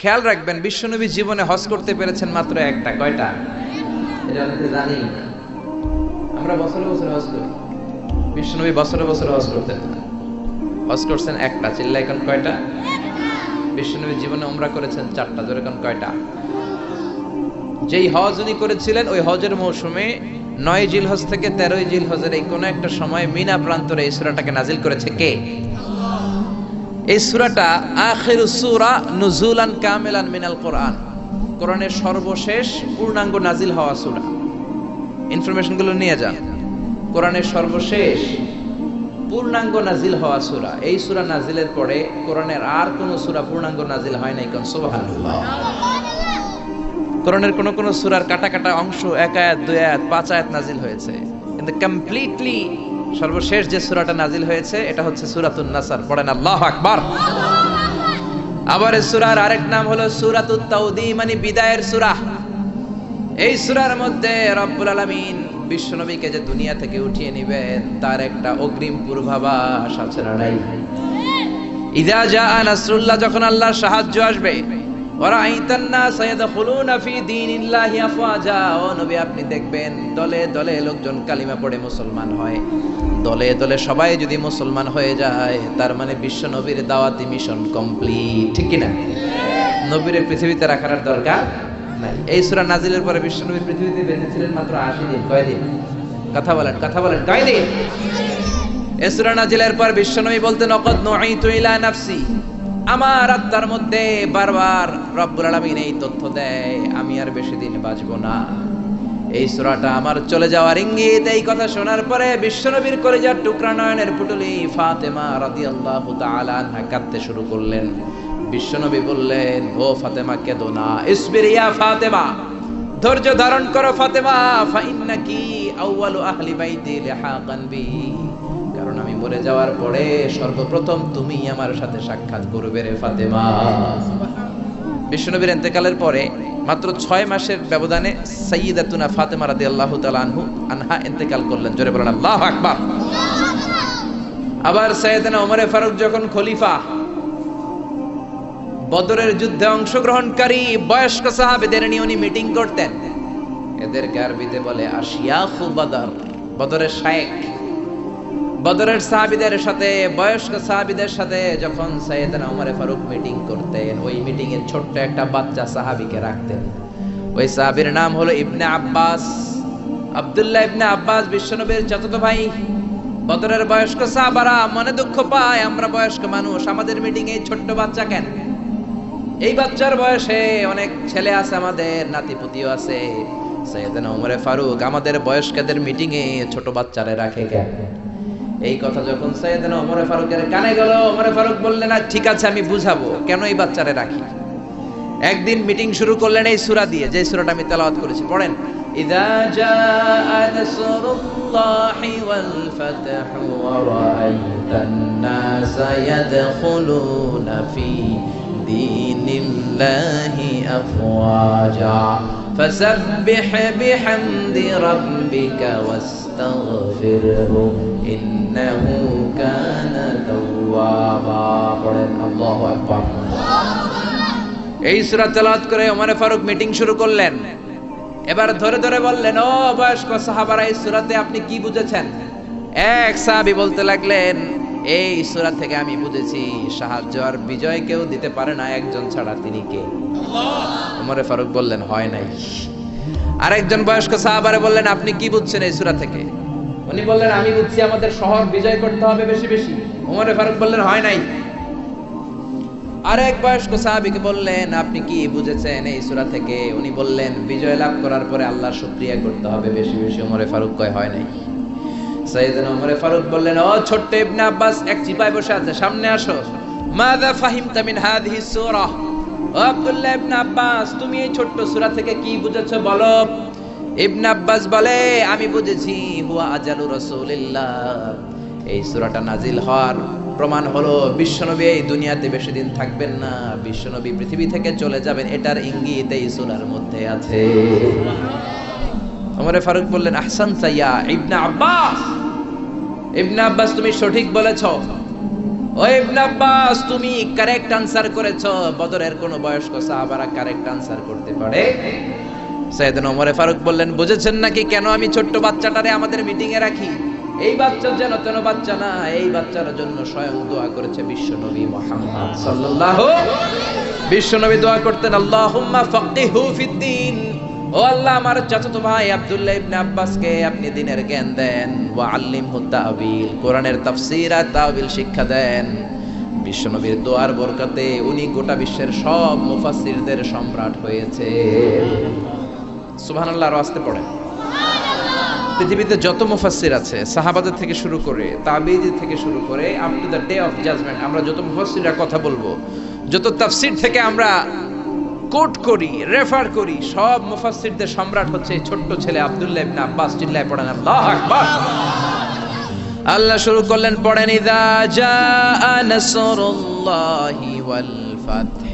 খেয়াল রাখবেন, বিশ্বনবী জীবনে হজ করতে পেরেছেন মাত্র একটা। কয়টা? এটা আমরা জানি না। আমরা বছরে বছরে হজ করি, বিশ্বনবী বছরে বছরে হজ করতেন না। হজ করছেন একটা। চিল্লা এখন কয়টা? বিশ্বনবী জীবনে উমরা করেছেন 4টা। জোরে এখন কয়টা? যেই হজ উনি করেছিলেন ওই হজের মৌসুমে 9 জিলহজ থেকে 13 জিলহজের এই কোন একটা সময় মিনা প্রান্তরে এই সূরাটাকে নাজিল করেছে কে? এই সূরাটা আখিরুস সূরা নুজুলান কামিলান মিনাল কোরআন, কোরআনের সর্বশেষ পূর্ণাঙ্গ নাজিল হওয়া সূরা। ইনফরমেশন গুলো নিয়ে যান। কোরআনের সর্বশেষ পূর্ণাঙ্গ নাজিল হওয়া সূরা। এই সূরা নাজিলের পরে কোরআনের আর কোন সূরা পূর্ণাঙ্গ নাজিল হয় নাই। কোন? সুবহানাল্লাহ। কোরআনের কোন কোন সূরার কাটা কাটা অংশ 1 আয়াত 2 আয়াত 5 আয়াত নাজিল হয়েছে, কিন্তু কমপ্লিটলি সর্বশেষ যে সূরাটা নাজিল হয়েছে এটা হচ্ছে সূরাতুন নাসর। পড়েন আল্লাহু আকবার। আবার এই সূরার আরেক নাম হলো সূরাতুত তাওদি, মানে বিদায়ের সূরা। এই সূরার মধ্যে রব্বুল আলামিন বিশ্বনবীকে যে দুনিয়া থেকে উঠিয়ে নেবেন তার একটা অগ্রিম পূর্বাভাস আছে না নাই? ইযা জাআ নাসরুল্লাহ, যখন আল্লাহর সাহায্য আসবে, ওয়ারাআইতান নাস ইয়াদখুলুনা ফি দীনিল্লাহি আফওয়াজা, ও নবী আপনি দেখবেন দলে দলে লোকজন কালিমা পড়ে মুসলমান হয়। দলে দলে সবাই যদি মুসলমান হয়ে যায় তার মানে বিশ্ব নবীর দাওয়াতি মিশন কমপ্লিট। ঠিক কি না? নবীর পৃথিবীতে রাখার আর দরকার নাই। এই সূরা নাজিলের পরে বিশ্ব নবী পৃথিবীতে বেঁচে ছিলেন মাত্র 80 দিন। কয় দিন? কথা বলেন, কথা বলেন, কয় দিন? এই সূরা নাজিলের পর বিশ্ব নবী বলতেন অকদ নুঈতু ইলা নাফসি, আমার আত্মার মধ্যে বারবার রব্বুল আলামিন এই তথ্য দেয় আমি আর বেশি দিন বাঁচবো না। এই সূরাটা আমার চলে যাওয়ার ইঙ্গিত। এই কথা শোনার পরে বিশ্বনবীর কলিজার টুকরা নয়নের পুটলি ফাতেমা রাদিয়াল্লাহু তাআলা আনহা কাঁদতে শুরু করলেন। বিশ্বনবী বললেন, ও ফাতেমা কেঁদো না, ইসবির ইয়া ফাতেমা, ধৈর্য ধারণ করো ফাতেমা, ফা ইন্নাকি আউয়ালু আহলি বাইতি লিহাকান বি, কারণ আমি মরে যাওয়ার পরে সর্বপ্রথম তুমি আমার সাথে সাক্ষাৎ করবে রে ফাতেমা। বিশ্বনবীর ইন্তেকালের পরে মাত্র 6 মাসের ব্যবধানে সাইয়্যিদাতুনা ফাতেমা রাদিয়াল্লাহু তাআলা আনহা ইন্তেকাল করলেন। জোরে বলেন আল্লাহু আকবার। আবার সাইয়েদনা ওমর ফারুক যখন খলিফা, বদরের যুদ্ধে অংশগ্রহণকারী বয়স্ক সাহাবীদের নিয়ে উনি মিটিং করতেন। এদেরকে আরবিতে বলে আশিয়াখু বদর, বদরের শায়েখ। বদরের সাহাবীদের সাথে, বয়স্ক সাহাবীদের সাথে যখন সাইয়েদনা ওমর ফারুক মিটিং করতেন, ওই মিটিং এ ছোট্ট একটা বাচ্চা সাহাবীকে রাখতেন। ওই সাহাবীর নাম হলো ইবনে আব্বাস, আব্দুল্লাহ ইবনে আব্বাস, বিশ্বনবীর চাচাতো ভাই। বদরের বয়স্ক সাহাবারা মনে দুঃখ পায়, আমরা বয়স্ক মানুষ, আমাদের মিটিং এ ছোট্ট বাচ্চা কেন? এই বাচ্চার বয়সে অনেক ছেলে আছে, আমাদের নাতিপুতিও আছে। সাইয়েদনা ওমর ফারুক আমাদের বয়স্কদের মিটিং এ ছোট বাচ্চারে রাখে কেন? এই কথা যখন সাইয়েদনা ওমর ফারুকের কানে গেল, ওমর ফারুক বললেন, ঠিক আছে আমি বুঝাবো কেন এই বাচ্চারে রাখি। একদিন মিটিং শুরু করলেন এই সূরা দিয়ে, যে সূরাটা আমি তেলাওয়াত করেছি। পড়েন, ইযা জাআ নাসরুল্লাহি ওয়াল ফাতহু ওয়া রাআইতান নাসা ইয়াদখুলুনা ফি দীনিল্লাহি আফওয়াজা ফাসাব্বিহ বিহামদি রাব্বিকা ওয়াস্তাগফিরহু ইন্নাহু কানা তাওয়াবা। পড়েন আল্লাহু আকবার। এই সূরা তেলাওয়াত করে ওমর ফারুক মিটিং শুরু করলেন। এবার ধরে ধরে বললেন, ও বয়স্ক সাহাবারা, এই সূরাতে আপনি কি বুঝেছেন? এক সাহাবী বলতে লাগলেন, এই সূরা থেকে আমি বুঝেছি সাহায্য আর বিজয় কেউ দিতে পারে না একজন ছাড়া, তিনি কে? আল্লাহ। ওমর ফারুক বললেন, হয় নাই। আরেকজন বয়স্ক সাহাবারে বললেন, আপনি কি বুঝছেন এই সূরা থেকে? উনি বললেন, আমি বুঝছি আমাদের শহর বিজয় করতে হবে বেশি বেশি। ওমর ফারুক বললেন, হয় নাই। আরেক বয়স্ক সাহাবীকে বললেন, আপনি কি বুঝেছেন এই সূরা থেকে? উনি বললেন, বিজয় লাভ করার পরে আল্লাহর শুকরিয়া করতে হবে বেশি বেশি। ওমর ফারুক কয়, হয় নাই। সাইয়েদনা ওমর ফারুক বললেন, ও ছোট্ট ইবনে আব্বাস, এক চিপায় বসে আছে, সামনে আসো। মাযা ফাহিমতা মিন হাযিহি সূরা? ও আব্দুল্লাহ ইবনে আব্বাস, তুমি এই ছোট্ট সূরা থেকে কি বুঝেছো বলো। ইবনে আব্বাস বলে, আমি বুঝেছি হুয়া আজালু রাসূলিল্লাহ, এই সূরাটা নাজিল হওয়ার প্রমাণ হলো বিশ্বনবী এই দুনিয়াতে বেশি দিন থাকবেন না, বিশ্বনবী পৃথিবী থেকে চলে যাবেন, এটার ইঙ্গিত এই সূরার মধ্যে আছে। ওমর ফারুক বললেন, আহসানতা ইয়া ইবনে আব্বাস, ইবনে আব্বাস তুমি সঠিক বলেছো। ও ইবনে আব্বাস, তুমি কারেক্ট আনসার করেছো। বদরের কোন বয়স্ক সাহাবারা কারেক্ট আনসার করতে পারে? সাইয়েদনা ওমর ফারুক বললেন, বুঝেছেন নাকি কেন আমি ছোট্ট বাচ্চাটারে আমাদের মিটিং এ রাখি? এই বাচ্চা যেন তেন বাচ্চা না, এই বাচ্চার জন্য স্বয়ং দোয়া করেছে বিশ্বনবী মুহাম্মদ সাল্লাল্লাহু। বিশ্বনবী দোয়া করতেন, আল্লাহুম্মা ফাক্কিহু ফিদ্দীন, ও আল্লাহ আমার চাচাতো ভাই আব্দুল্লাহ ইবনে আব্বাসকে আপনি দ্বীনের জ্ঞান দেন, ওয়া আল্লিমহু তা'বিল, কোরআনের তাফসীর আর তা'বিল শিক্ষা দেন। বিশ্বনবীর দোয়ার বরকতে উনি গোটা বিশ্বের সব মুফাসসিরদের সম্রাট হয়েছে। সুবহানাল্লাহ। আর আসতে পড়েন। পৃথিবীতে যত মুফাসসির আছে, সাহাবাদের থেকে শুরু করে তাবিঈদের থেকে শুরু করে up to the day of judgement, আমরা যত মুফাসসিররা কথা বলবো, যত তাফসীর থেকে আমরা কোট করি, রেফার করি, সব মুফাসসিরদের সম্রাট হচ্ছে এই ছোট্ট ছেলে আব্দুল্লাহ ইবনে আব্বাস। চিল্লায় পড়েন আল্লাহু আকবার। আল্লাহ শুরু করলেন, পড়েন, ইযা জাআ নাসরুল্লাহি ওয়াল ফাতহ।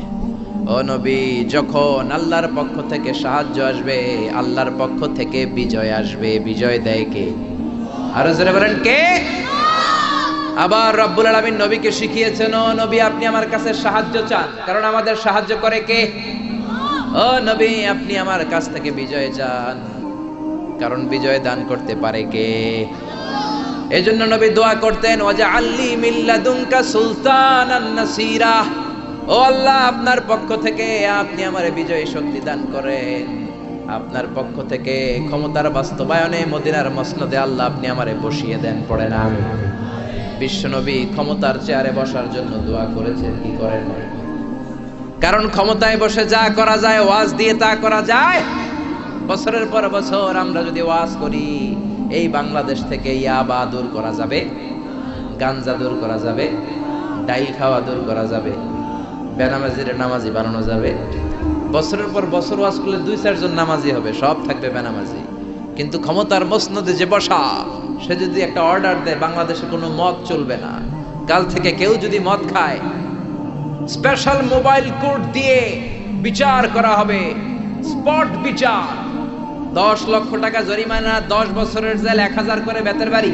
ও নবী, যখন আল্লাহর পক্ষ থেকে সাহায্য আসবে, আল্লাহর পক্ষ থেকে বিজয় আসবে, বিজয় দেয় কে? আরো জোরে বলেন, কে? আবার রব্বুল আলামিন নবীকে শিখিয়েছেন, ও নবী আপনি আমার কাছে সাহায্য চান, কারণ আমাদের সাহায্য করে কে? ও নবী আপনি আমার কাছ থেকে বিজয় চান, কারণ বিজয় দান করতে পারে কে? এজন্য নবী দোয়া করতেন, ওয়াজআলনি মিন লাদুনকা সুলতানান নাসীরা, ও আল্লাহ আপনার পক্ষ থেকে আপনি আমারে বিজয় শক্তি দান করেন, আপনার পক্ষ থেকে ক্ষমতার বাস্তবায়নে মদিনার মসনদে আল্লাহ আপনি আমারে বসিয়ে দেন। পড়েন আমিন। বিশ্বনবী ক্ষমতার চেয়ারে বসার জন্য দোয়া করেছেন, কি করেন? কারণ ক্ষমতায় বসে যা করা যায়, ওয়াজ দিয়ে তা করা যায়। বছরের পর বছর আমরা যদি ওয়াজ করি, এই বাংলাদেশ থেকে ইয়াবা দূর করা যাবে, গাঞ্জা দূর করা যাবে, ডাইল খাওয়া দূর করা যাবে, বেনামাজির নামাজি বানানো যাবে। বছরের পর বছর ওয়াজ করলে 2-4 জন নামাজি হবে, সব থাকবে বেনামাজি। কিন্তু ক্ষমতার মসনদে যে বসা, সে যদি একটা অর্ডার দেয়, বাংলাদেশে কোনো মদ চলবে না, কাল থেকে কেউ যদি মদ খায়, স্পেশাল মোবাইল কোর্ট দিয়ে বিচার করা হবে, স্পট বিচার, 10 লক্ষ টাকা জরিমানা, 10 বছরের জেল, 1000 করে বেতের বাড়ি।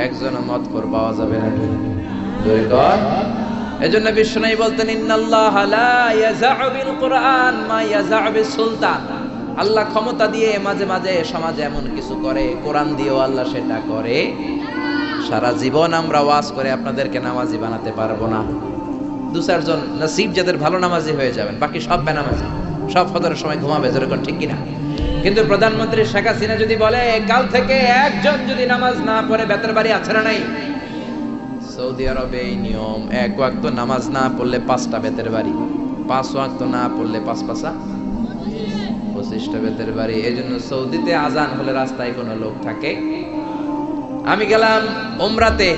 একজন মদ খোর পাওয়া যাবে না। জোরে কর। এজন্য বিশ্বনবী বলতেন, ইন্নাল্লাহা লা ইয়াযা'ু বিল কুরআন মা ইয়াযা'ু বিস সুলতান। আল্লাহ ক্ষমতা দিয়ে মাঝে মাঝে সমাজে এমন কিছু করে, কোরআন দিয়েও আল্লাহ সেটা করে। সারা জীবন আমরা ওয়াজ করে আপনাদেরকে নামাজি বানাতে পারবো না। 2-4 জন নসিব যাদের ভালো নামাজি হয়ে যাবেন, বাকি সব বেনামাজি, সব ফজরের সময় ঘুমাবে। যেরকম ঠিক কিনা? কিন্তু প্রধানমন্ত্রী শেখ হাসিনা যদি বলে, কাল থেকে একজন যদি নামাজ না পড়ে বেতের বাড়ি, আছে না নাই? সৌদি আরবে এই নিয়ম, 1 ওয়াক্ত নামাজ না পড়লে 5টা বেতের বাড়ি, 5 ওয়াক্ত না পড়লে 5-5 25টা বেতের বাড়ি। এই জন্য সৌদিতে আজান হলে রাস্তায় কোনো লোক থাকে। আমি গেলাম উমরাতে,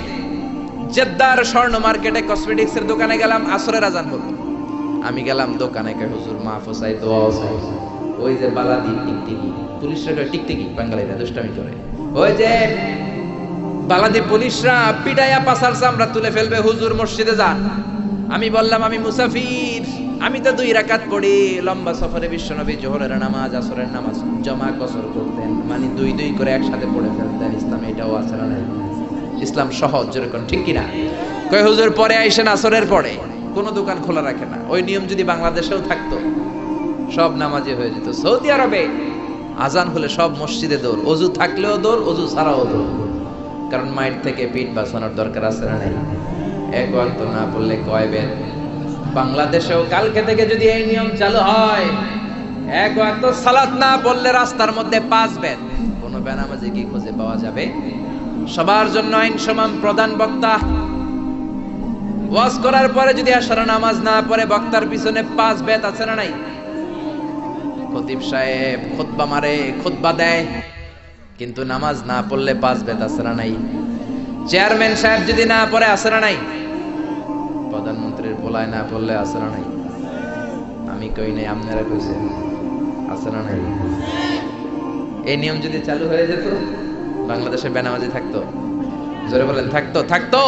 জেদ্দার স্বর্ণ মার্কেটে কসমেটিক্স এর দোকানে গেলাম, আসরের আজান হলো। আমি গেলাম দোকানে, কে হুজুর মাফ চাই, দোয়া চাই। ওই যে বালাদি টিকটিকি, পুলিশরা টিকটিকি, বাঙালিরা দুষ্টামি করে, ওই যে বালাদি পুলিশরা পিটাইয়া পাছার চামড়া তুলে ফেলবে, হুজুর মসজিদে যান। আমি বললাম আমি মুসাফির, আমি তো 2 রাকাত পড়ি। লম্বা সফরে বিশ্বনবী জোহরের নামাজ, আসরের নামাজ জমা কসর করতেন, মানে 2 করে একসাথে পড়ে ফেলতেন। ইসলামে এটাও আছে না? ইসলাম সহজ, যেরকম ঠিক কিনা? কয় হুজুর পরে আইসেন আসরের পরে, কোনো দোকান খোলা রাখে না। ওই নিয়ম যদি বাংলাদেশেও থাকতো, সব নামাজি হয়ে যেত। সৌদি আরবে আজান হলে সব মসজিদে দৌড়, অজু থাকলেও দৌড়, অজু ছাড়াও দৌড়। কারণ মাইট থেকে পিঠ বাঁচানোর দরকার আছে না নাই? 1 ওয়াক্ত না পড়লে কয় বেত? বাংলাদেশেও কালকে থেকে যদি এই নিয়ম চালু হয়, 1 ওয়াক্ত সালাত না পড়লে রাস্তার মধ্যে 5 বেত। কোনো বেনামাজি কি খুঁজে পাওয়া যাবে? সবার জন্য আইন সমান। প্রধান বক্তা ওয়াজ করার পরে যদি আসর নামাজ না পড়ে, বক্তার পিছনে 5 বেত, আছে না নাই? খতিব সাহেব খুতবা মারে, খুতবা দেয়, কিন্তু নামাজ না পড়লে 5 বেত, আছে না নাই? চেয়ারম্যান সাহেব যদি না পড়ে, আছে না নাই? প্রধানমন্ত্রীর পোলায় না পড়লে, আছে না নাই? আমি কই নাই, আপনারা কইছেন, আছে না নাই? এই নিয়ম যদি চালু হয়ে যেত, বাংলাদেশে বেনামাজি থাকতো? জোরে বলেন, থাকতো? থাকতো।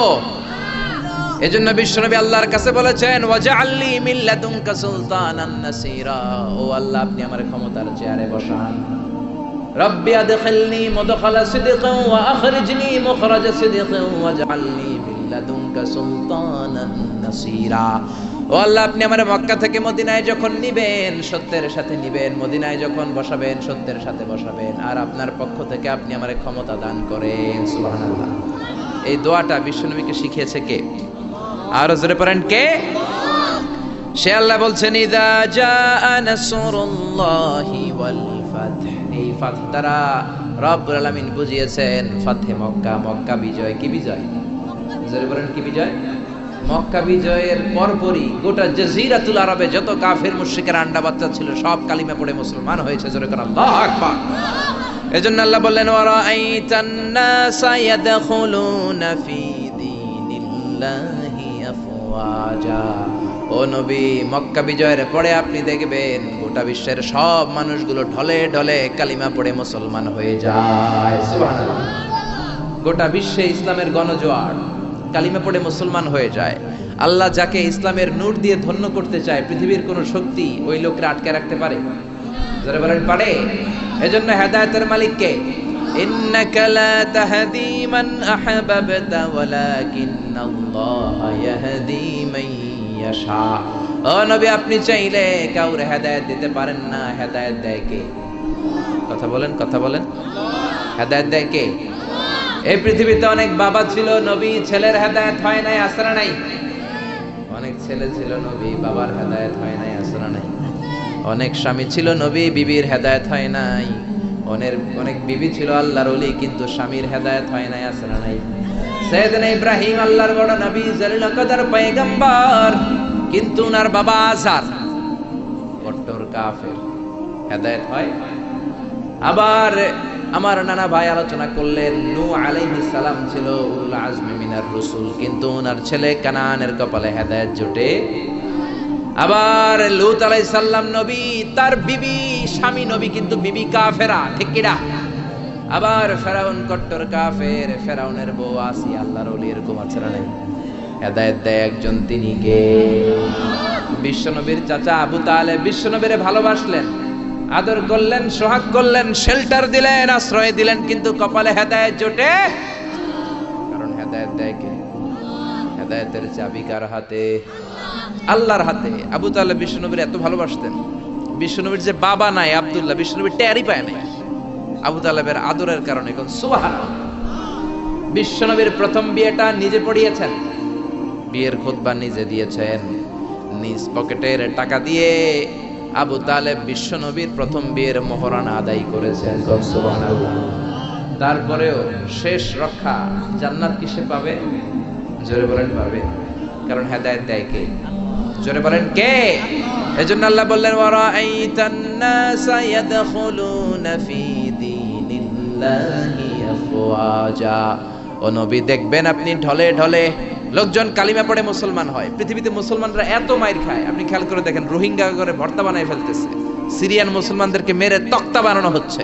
এজন্য বিশ্বনবী আল্লাহর কাছে বলেছেন, ওয়াজআলনি মিন লাদুনকা সুলতানান নাসীরা, ও আল্লাহ আপনি আমার ক্ষমতার চেয়ারে বসান। রব্বি আদখিলনি মুদখালা সিদকিন ওয়া আখরিজনি মুখরাজা সিদকিন ওয়াজআলনি মিন লাদুনকা সুলতানান নাসীরা। ও আল্লাহ, আপনি আমারে মক্কা থেকে মদিনায় যখন নিবেন সত্যের সাথে নিবেন, মদিনায় যখন বসাবেন সত্যের সাথে বসাবেন, আর আপনার পক্ষ থেকে আপনি আমারে ক্ষমতা দান করেন। সুবহানাল্লাহ। এই দোয়াটা বিশ্বনবীকে শিখিয়েছে কে? আর জোরে পড়েন কে? সে আল্লাহ বলছেন, ইযা জাআ নাসরুল্লাহি ওয়াল ফাth। এই ফাth দ্বারা রব্বুল আলামিন বুঝিয়েছেন ফাথে মক্কা, মক্কা বিজয়। কি বিজয়? জোরে বলেন কি বিজয়? মক্কা বিজয়ের পরপরই গোটা জাজিরাতুল আরবে যত কাফের মুশরিকের আন্ডা বাচ্চা ছিল সব কালিমা পড়ে মুসলমান হয়েছে। জোরে করে আল্লাহু আকবার। এজন্য আল্লাহ বললেন, ওয়া রাআইতান নাসা ইয়াদখুলুনা ফি দীনিল্লাহি আফওয়াজা। ও নবী, মক্কা বিজয়ের পরে আপনি দেখবেন গোটা বিশ্বের সব মানুষগুলো ঢলে ঢলে কালিমা পড়ে মুসলমান হয়ে যায়। সুবহানাল্লাহ। গোটা বিশ্বে ইসলামের গণজোয়ার, কালিমা পড়ে মুসলমান হয়ে যায়। আল্লাহ যাকে ইসলামের নূর দিয়ে ধন্য করতে চায়, পৃথিবীর কোন শক্তি ওই লোককে আটকে রাখতে পারে? যারা বলেন পারে। এজন্য হেদায়েতের মালিক কে? ইন্নাকা লা তাহদি মান আহবাবতা ওয়ালাকিন্নাল্লাহা ইয়াহদি মান ইয়াশা। ও নবী, আপনি চাইলে কাউরে হেদায়েত দিতে পারেন না, হেদায়েত দেয় কে? কথা বলেন, কথা বলেন। হেদায়েত দেয় কে? এই পৃথিবীতে অনেক বাবা ছিল নবী, ছেলের হেদায়েত হয় নাই, আসরা নাই। অনেক ছেলে ছিল নবী, বাবার হেদায়েত হয় নাই, আসরা নাই। অনেক স্বামী ছিল নবী, বিবির হেদায়েত হয় নাই। অনেক বিবি ছিল আল্লাহর ওলি, কিন্তু স্বামীর হেদায়েত হয় নাই, আসরা নাই। সাইয়েদনা ইব্রাহিম আল্লাহর বড় নবী, জলিল কদর পয়গম্বর, কিন্তু ওনার বাবা আযার কট্টর কাফের, হেদায়েত হয়। আবার আমার নানা ভাই আলোচনা করলেন, নূহ আলাইহিস সালাম ছিল উলুল আজমি মিনার রাসূল, কিন্তু ওনার ছেলে কানানের কপালে হেদায়েত জোটে। আবার লূত আলাইহিস সালাম নবী, তার বিবি স্বামী নবী, কিন্তু বিবি কাফেরা, ঠিক কি না? আবার ফেরাউন কট্টর কাফের, ফেরাউনের বউ আসিয়া আল্লাহর ওলি, এরকম আছে না নাই? হেদায়েত দেয় একজন, তিনি কে? বিশ্বনবীর চাচা আবু তালেব বিশ্বনবীরে ভালোবাসলেন, আদর করলেন, সোহাগ করলেন, শেল্টার দিলেন, আশ্রয় দিলেন, কিন্তু কপালে হেদায়েত জোটে। কারণ হেদায়েত দেয় কে? হেদায়েতের চাবি কার হাতে? আল্লাহর হাতে। আবু তালেব বিশ্বনবীর এত ভালোবাসতেন, বিশ্বনবীর যে বাবা নাই আব্দুল্লাহ, বিশ্বনবীর টেরই পায় নাই আবু তালেবের আদরের কারণে। সুবহানাল্লাহ। বিশ্বনবীর প্রথম বিয়েটা নিজে পড়িয়েছেন, বিয়ের খুতবা নিজে দিয়েছেন, নিজ পকেটের টাকা দিয়ে আবু তালেব বিশ্বনবীর প্রথম বিয়ের মোহরানা আদায় করেছেন। সুবহানাল্লাহ। তারপরেও শেষ রক্ষা জান্নাত কিসে পাবে? জোরে বলেন পাবে। কারণ হেদায়েত দেয় কে? জোরে বলেন কে? এজন্য আল্লাহ বললেন, ওয়া রাআইতান নাসা ইয়াদখুলুনা ফি দীনিল্লাহি আফওয়াজা। ও নবী, দেখবেন আপনি ঢলে ঢলে লোকজন কালিমা পড়ে মুসলমান হয়। পৃথিবীতে মুসলমানরা এত মাইর খায়, আপনি খেয়াল করে দেখেন, রোহিঙ্গা করে ভর্তা বানায় ফেলতেছে, সিরিয়ান মুসলমানদেরকে মেরে তক্তা বানানো হচ্ছে,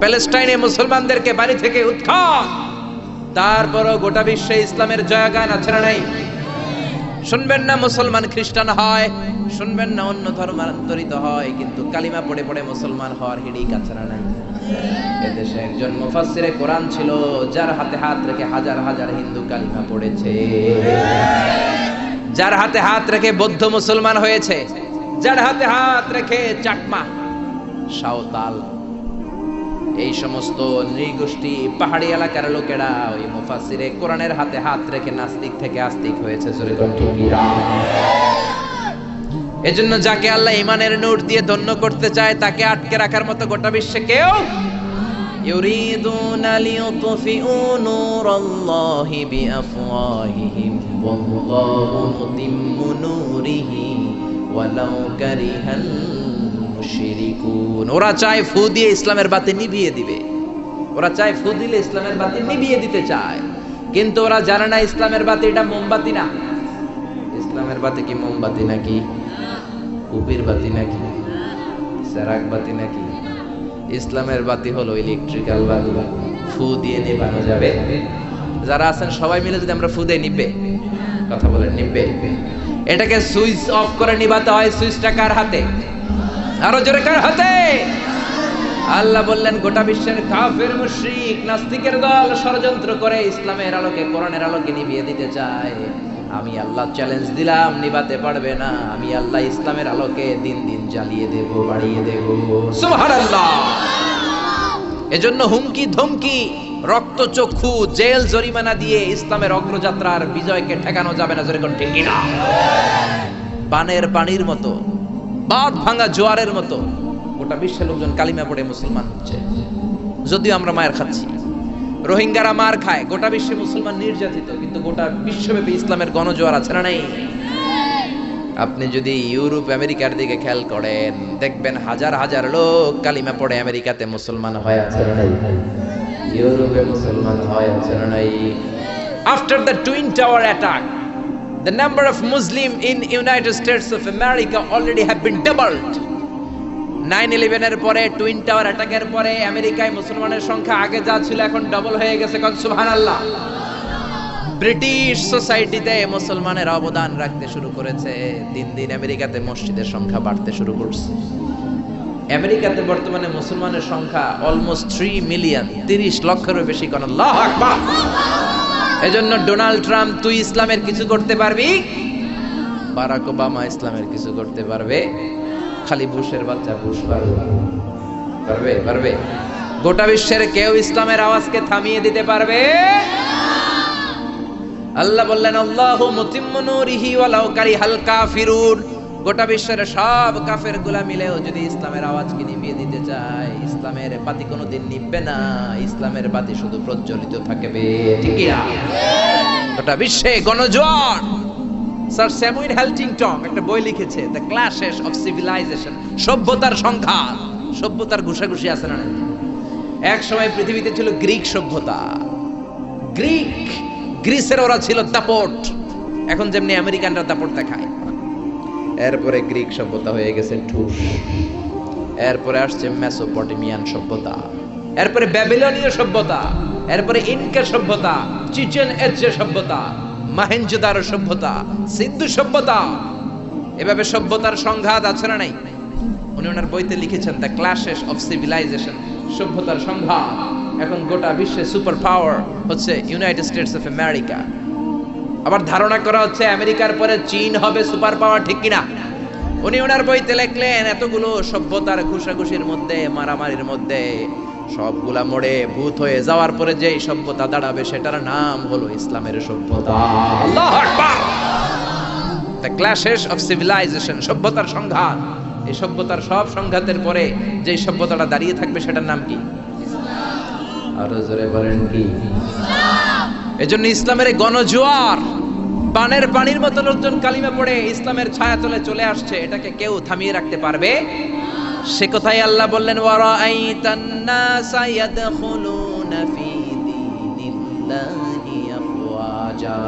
প্যালেস্টাইনে মুসলমানদেরকে বাড়ি থেকে উৎখাত। তারপরও গোটা বিশ্বে ইসলামের জয়গান আছে না নাই? শুনবেন না মুসলমান খ্রিস্টান হয়, শুনবেন না অন্য ধর্মান্তরিত হয়, কিন্তু কালিমা পড়ে পড়ে মুসলমান হওয়ার হিড়িক আছে না নাই? এদেশে একজন মুফাসসিরে কোরআন ছিল, যার হাতে হাত রেখে হাজার হাজার হিন্দু কালিমা পড়েছে, যার হাতে হাত রেখে বৌদ্ধ মুসলমান হয়েছে, যার হাতে হাত রেখে চাকমা, সাঁওতাল, এই সমস্ত নৃগোষ্ঠী পাহাড়ি এলাকার লোকেরা ওই মুফাসসিরে কোরআনের হাতে হাত রেখে নাস্তিক থেকে আস্তিক হয়েছে। এজন্য যাকে আল্লাহ ঈমানের নূর দিয়ে ধন্য করতে চায়, তাকে আটকে রাখার মতো গোটা বিশ্বে কেউ। ইউরিদুনা লিইউতফিউ নূরাল্লাহি বিআফওয়াহিহিম ওয়াল্লাহু মুতিম্মু নূরিহি ওয়ালাউ কারিহাল মুশরিকুন। ওরা চায় ফু দিয়ে ইসলামের বাতি নিভিয়ে দিবে, ওরা চায় ফু দিলে ইসলামের বাতি নিভিয়ে দিতে চায়, কিন্তু ওরা জানে না ইসলামের বাতি এটা মোমবাতি না। ইসলামের বাতি কি মোমবাতি নাকি কুপির বাতি নাকি সেরাক বাতি নাকি? ইসলামের বাতি হলো ইলেকট্রিক্যাল বাতি, ফু দিয়ে নিভানো যাবে। যারা আছেন সবাই মিলে যদি আমরা ফু দিয়ে নিবে, কথা বলেন নিবে, এটাকে সুইচ অফ করে নিভাতে হয়। সুইচটা কার হাতে? আরো জোরে কার হাতে? আল্লাহ বললেন গোটা বিশ্বের কাফের মুশরিক নাস্তিকের দল ষড়যন্ত্র করে ইসলামের আলোকে কোরআনের আলোকে নিভিয়ে দিতে চায়। আমি আল্লাহ চ্যালেঞ্জ দিলাম, নিভাতে পারবে না। আমি আল্লাহ ইসলামের আলোকে দিন দিন জ্বালিয়ে দেব, বাড়িয়ে দেব। সুবহানাল্লাহ। এজন্য হুমকি ধমকি, রক্তচক্ষু, জেল জরিমানা দিয়ে ইসলামের অগ্রযাত্রার বিজয়কে ঠেকানো যাবে না। যেরকম ঠিক কিনা? বানের পানির মতো, বাঁধ ভাঙা জোয়ারের মতো গোটা বিশ্বের লোকজন কালিমা পড়ে মুসলমান হচ্ছে। যদিও আমরা মায়ের খাচ্ছি, রোহিঙ্গারা মার খায়, গোটা বিশ্বে মুসলমান নির্যাতিত, কিন্তু গোটা বিশ্বব্যাপী ইসলামের গণজোয়ার আছে না নেই? আপনি যদি ইউরোপ আমেরিকার দিকে খেয়াল করেন, দেখবেন হাজার হাজার লোক কালিমা পড়ে আমেরিকাতে মুসলমান হয়ে আছে না নাই? ইউরোপে মুসলমান হয়ে আছে না নাই? After the twin tower attack, the number of Muslim in United States of America already have been doubled. 9/11 এর পরে, টুইন টাওয়ার অ্যাটাকের পরে আমেরিকায় মুসলমানের সংখ্যা আগে যা ছিল এখন ডবল হয়ে গেছে। কোন সুবহানাল্লাহ। ব্রিটিশ সোসাইটিতে মুসলমানের অবদান রাখতে শুরু করেছে। দিন দিন আমেরিকাতে মসজিদের সংখ্যা বাড়তে শুরু করছে। আমেরিকাতে বর্তমানে মুসলমানের সংখ্যা অলমোস্ট 3 মিলিয়ন, 30 লক্ষেরও বেশি। কোন আল্লাহু আকবার। এজন্য ডোনাল্ড ট্রাম্প, তুই ইসলামের কিছু করতে পারবি? বারাক ওবামা ইসলামের কিছু করতে পারবে? খালি বুশের বাচ্চা বুশ পারবে? গোটা বিশ্বের কেউ ইসলামের আওয়াজকে থামিয়ে দিতে পারবে? আল্লাহ বললেন আল্লাহু মুতিম্মু নূরিহি ওয়ালাউ কারিহাল কাফিরুন। গোটা বিশ্বের সব কাফেরগুলা মিলেও যদি ইসলামের আওয়াজকে নিভিয়ে দিতে চায়, ইসলামের বাতি কোনোদিন নিভবে না। ইসলামের বাতি শুধু প্রজ্বলিত থাকবে। ঠিক কি না? গোটা বিশ্বে গণজোয়ার। স্যার স্যামুয়েল হ্যালটিংটন একটা বই লিখেছে, দ্য ক্ল্যাশেস অফ সিভিলাইজেশন, সভ্যতার সংঘাত। সভ্যতার ঘুষাঘুষি আছে না? এক সময় পৃথিবীতে ছিল গ্রিক সভ্যতা। গ্রিসের ওরা ছিল দাপট, এখন যেমনি আমেরিকানরা দাপট দেখায়। এরপরে গ্রিক সভ্যতা হয়ে গেছে ঠুস। এরপরে আসছে মেসোপটেমিয়ান সভ্যতা, এরপরে ব্যাবিলনীয় সভ্যতা, এরপরে ইনকা সভ্যতা, চিচেন ইৎজা সভ্যতা, মহেঞ্জোদারো সভ্যতা, সিন্ধু সভ্যতা। এভাবে সভ্যতার সংঘাত আছে না নাই? উনি ওনার বইতে লিখেছেন দ্য ক্ল্যাশেস অফ সিভিলাইজেশন, সভ্যতার সংঘাত। এখন গোটা বিশ্বে সুপার পাওয়ার হচ্ছে ইউনাইটেড স্টেটস অফ আমেরিকা। আবার ধারণা করা হচ্ছে আমেরিকার পরে চীন হবে সুপার পাওয়ার। ঠিক কিনা? উনি ওনার বইতে লিখলেন, এতগুলো সভ্যতার ঘুষাঘুষির মধ্যে, মারামারির মধ্যে সবগুলা মোড়ে ভূত হয়ে যাওয়ার পরে যেই সভ্যতা দাঁড়াবে সেটার নাম হলো ইসলামের সভ্যতা। আল্লাহু আকবার। দ্য ক্ল্যাশেস অফ সিভিলাইজেশন, সভ্যতার সংঘাত। এই সভ্যতার সব সংঘাতের পরে যেই সভ্যতাটা দাঁড়িয়ে থাকবে সেটার নাম কি? আরো জোরে বলেন কি? এজন্য ইসলামের এই গণজোয়ার, বানের পানির মতো লোকজন কালিমা পড়ে ইসলামের ছায়াতলে চলে আসছে। এটাকে কেউ থামিয়ে রাখতে পারবে? সে কথাই আল্লাহ বললেন, ওয়ারাআইতান নাসা ইয়াদখুলুনা ফি দীনিল্লাহি আফওয়াজা।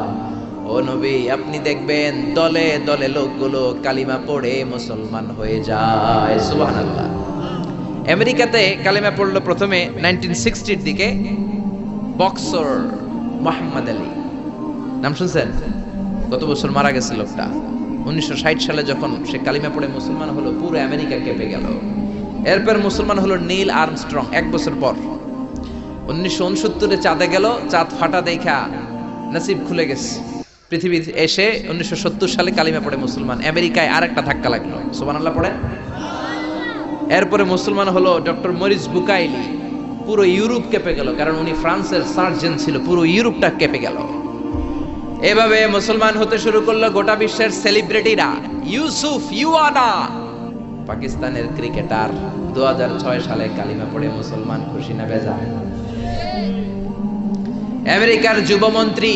ও নবী, আপনি দেখবেন দলে দলে লোকগুলো কালিমা পড়ে মুসলমান হয়ে যায়। সুবহানাল্লাহ। আমেরিকাতে কালিমা পড়লো প্রথমে 1960-র দিকে বক্সার মোহাম্মদ আলী, নাম শুনছেন? গত বছর মারা গেছে লোকটা। 1960 সালে যখন সে কালিমা পড়ে মুসলমান হলো, পুরো আমেরিকা কেঁপে গেল। এরপর মুসলমান হলো নীল আর্মস্ট্রং এক বছর পর। 1969-এ চাঁদে গেল, চাঁদ ফাটা দেখা নসিব খুলে গেছে। পৃথিবী এসে 1970 সালে কালিমা পড়ে মুসলমান। আমেরিকায় আরেকটা ধাক্কা লাগলো। সুবহানাল্লাহ পড়ে। এরপরে মুসলমান হলো ডক্টর মরিস বুকাইলি। পুরো ইউরোপ কেঁপে গেল, কারণ উনি ফ্রান্সের সার্জন ছিল। পুরো ইউরোপটা কেঁপে গেল। এভাবে মুসলমান হতে শুরু করলো গোটা বিশ্বের সেলিব্রিটিরা। ইউসুফ ইউয়ানা, পাকিস্তানের ক্রিকেটার, 2006 সালে কালিমা পড়ে মুসলমান। খুশি না বেজার? আমেরিকার যুবমন্ত্রী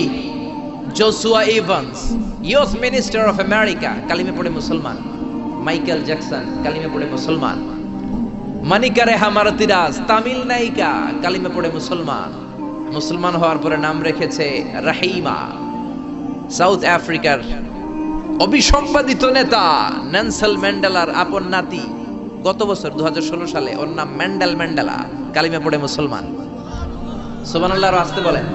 Joshua Evans, youth minister of America, কালিমা পড়ে মুসলমান। মাইকেল জ্যাকসন কালিমা পড়ে মুসলমান। মানিকা রেহা মারতিরাজ, তামিল নায়িকা, কালিমা পড়ে মুসলমান। মুসলমান হওয়ার পরে নাম রেখেছে রাহিমা। সাউথ আফ্রিকার অবিসংবাদিত নেতা নেলসন ম্যান্ডেলার আপন নাতি, গত বছর 2016 সালে ওর নাম ম্যান্ডেলা, কালিমা পড়ে মুসলমান। সুবহানাল্লাহ আসতে বলেন।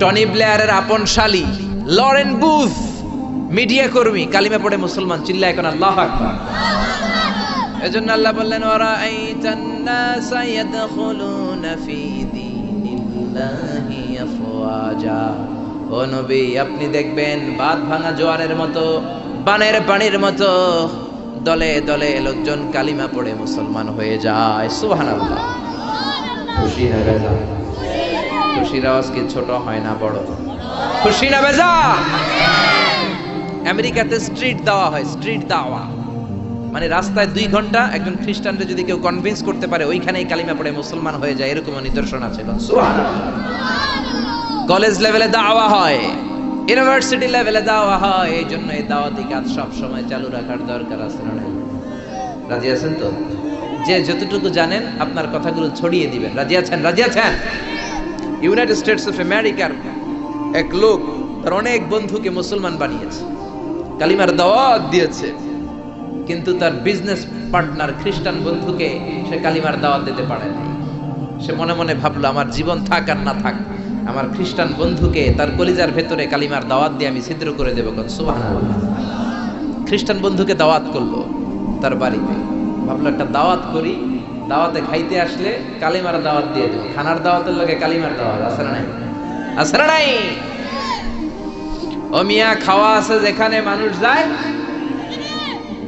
টনি ব্লেয়ারের আপন শালী লরেন বুথ, মিডিয়া কর্মী, কালিমা পড়ে মুসলমান। চিল্লায় এখন আল্লাহু আকবার। এজন্য আল্লাহ বললেন ওয়ারাআইতান নাসা ইয়াদখুলুনা ফি দীনিল্লাহি আফওয়াজা। ও নবী, আপনি দেখবেন বাঁধ ভাঙা জোয়ারের মতো, বানের পানির মতো দলে দলে লোকজন কালিমা পড়ে মুসলমান হয়ে যায়। সুবহানাল্লাহ। খুশি না বেজা? খুশির আওয়াজ কি ছোট হয় না বড়? খুশি না বেজা? আমেরিকাতে স্ট্রিট দাওয়া হয়, স্ট্রিট দাওয়া মানে রাস্তায় 2 ঘন্টা একজন খ্রিস্টানকে যদি কেউ কনভিন্স করতে পারে ওইখানেই কালিমা পড়ে মুসলমান হয়ে যায়, এরকম নিদর্শন আছে। সুবহানাল্লাহ। কলেজ লেভেলে দাওয়া হয়, ইউনিভার্সিটি লেভেলে দাওয়া হয়, এই জন্য এই দাওয়াতি কাজ সব সময় চালু রাখার দরকার আছে না? রাজি আছেন তো? যে যতটুকু জানেন আপনার কথাগুলো ছড়িয়ে দিবেন। রাজি আছেন? রাজি আছেন? ইউনাইটেড স্টেটস অফ আমেরিকার এক লোক তার অনেক বন্ধুকে মুসলমান বানিয়েছে, কালিমার দাওয়াত দিয়েছে, কিন্তু তার বিজনেস পার্টনার খ্রিস্টান বন্ধুকে সে কালিমার দাওয়াত দিতে পারে নাই। সে মনে মনে ভাবলো আমার জীবন থাক আর না থাক, আমার খ্রিস্টান বন্ধুকে তার কলিজার ভেতরে কালিমার দাওয়াত দিয়ে আমি ছিদ্র করে দেবো। সুবহানাল্লাহ। খ্রিস্টান বন্ধুকে দাওয়াত করলো তার বাড়িতে, ভাবলো একটা দাওয়াত করি, দাওয়াতে খাইতে আসলে কালিমার দাওয়াত দিয়ে দেবো। খানার দাওয়াতের লগে কালিমার দাওয়াত আছে না নাই? আছে না নাই? ও মিয়া, খাওয়া আছে যেখানে মানুষ যায়,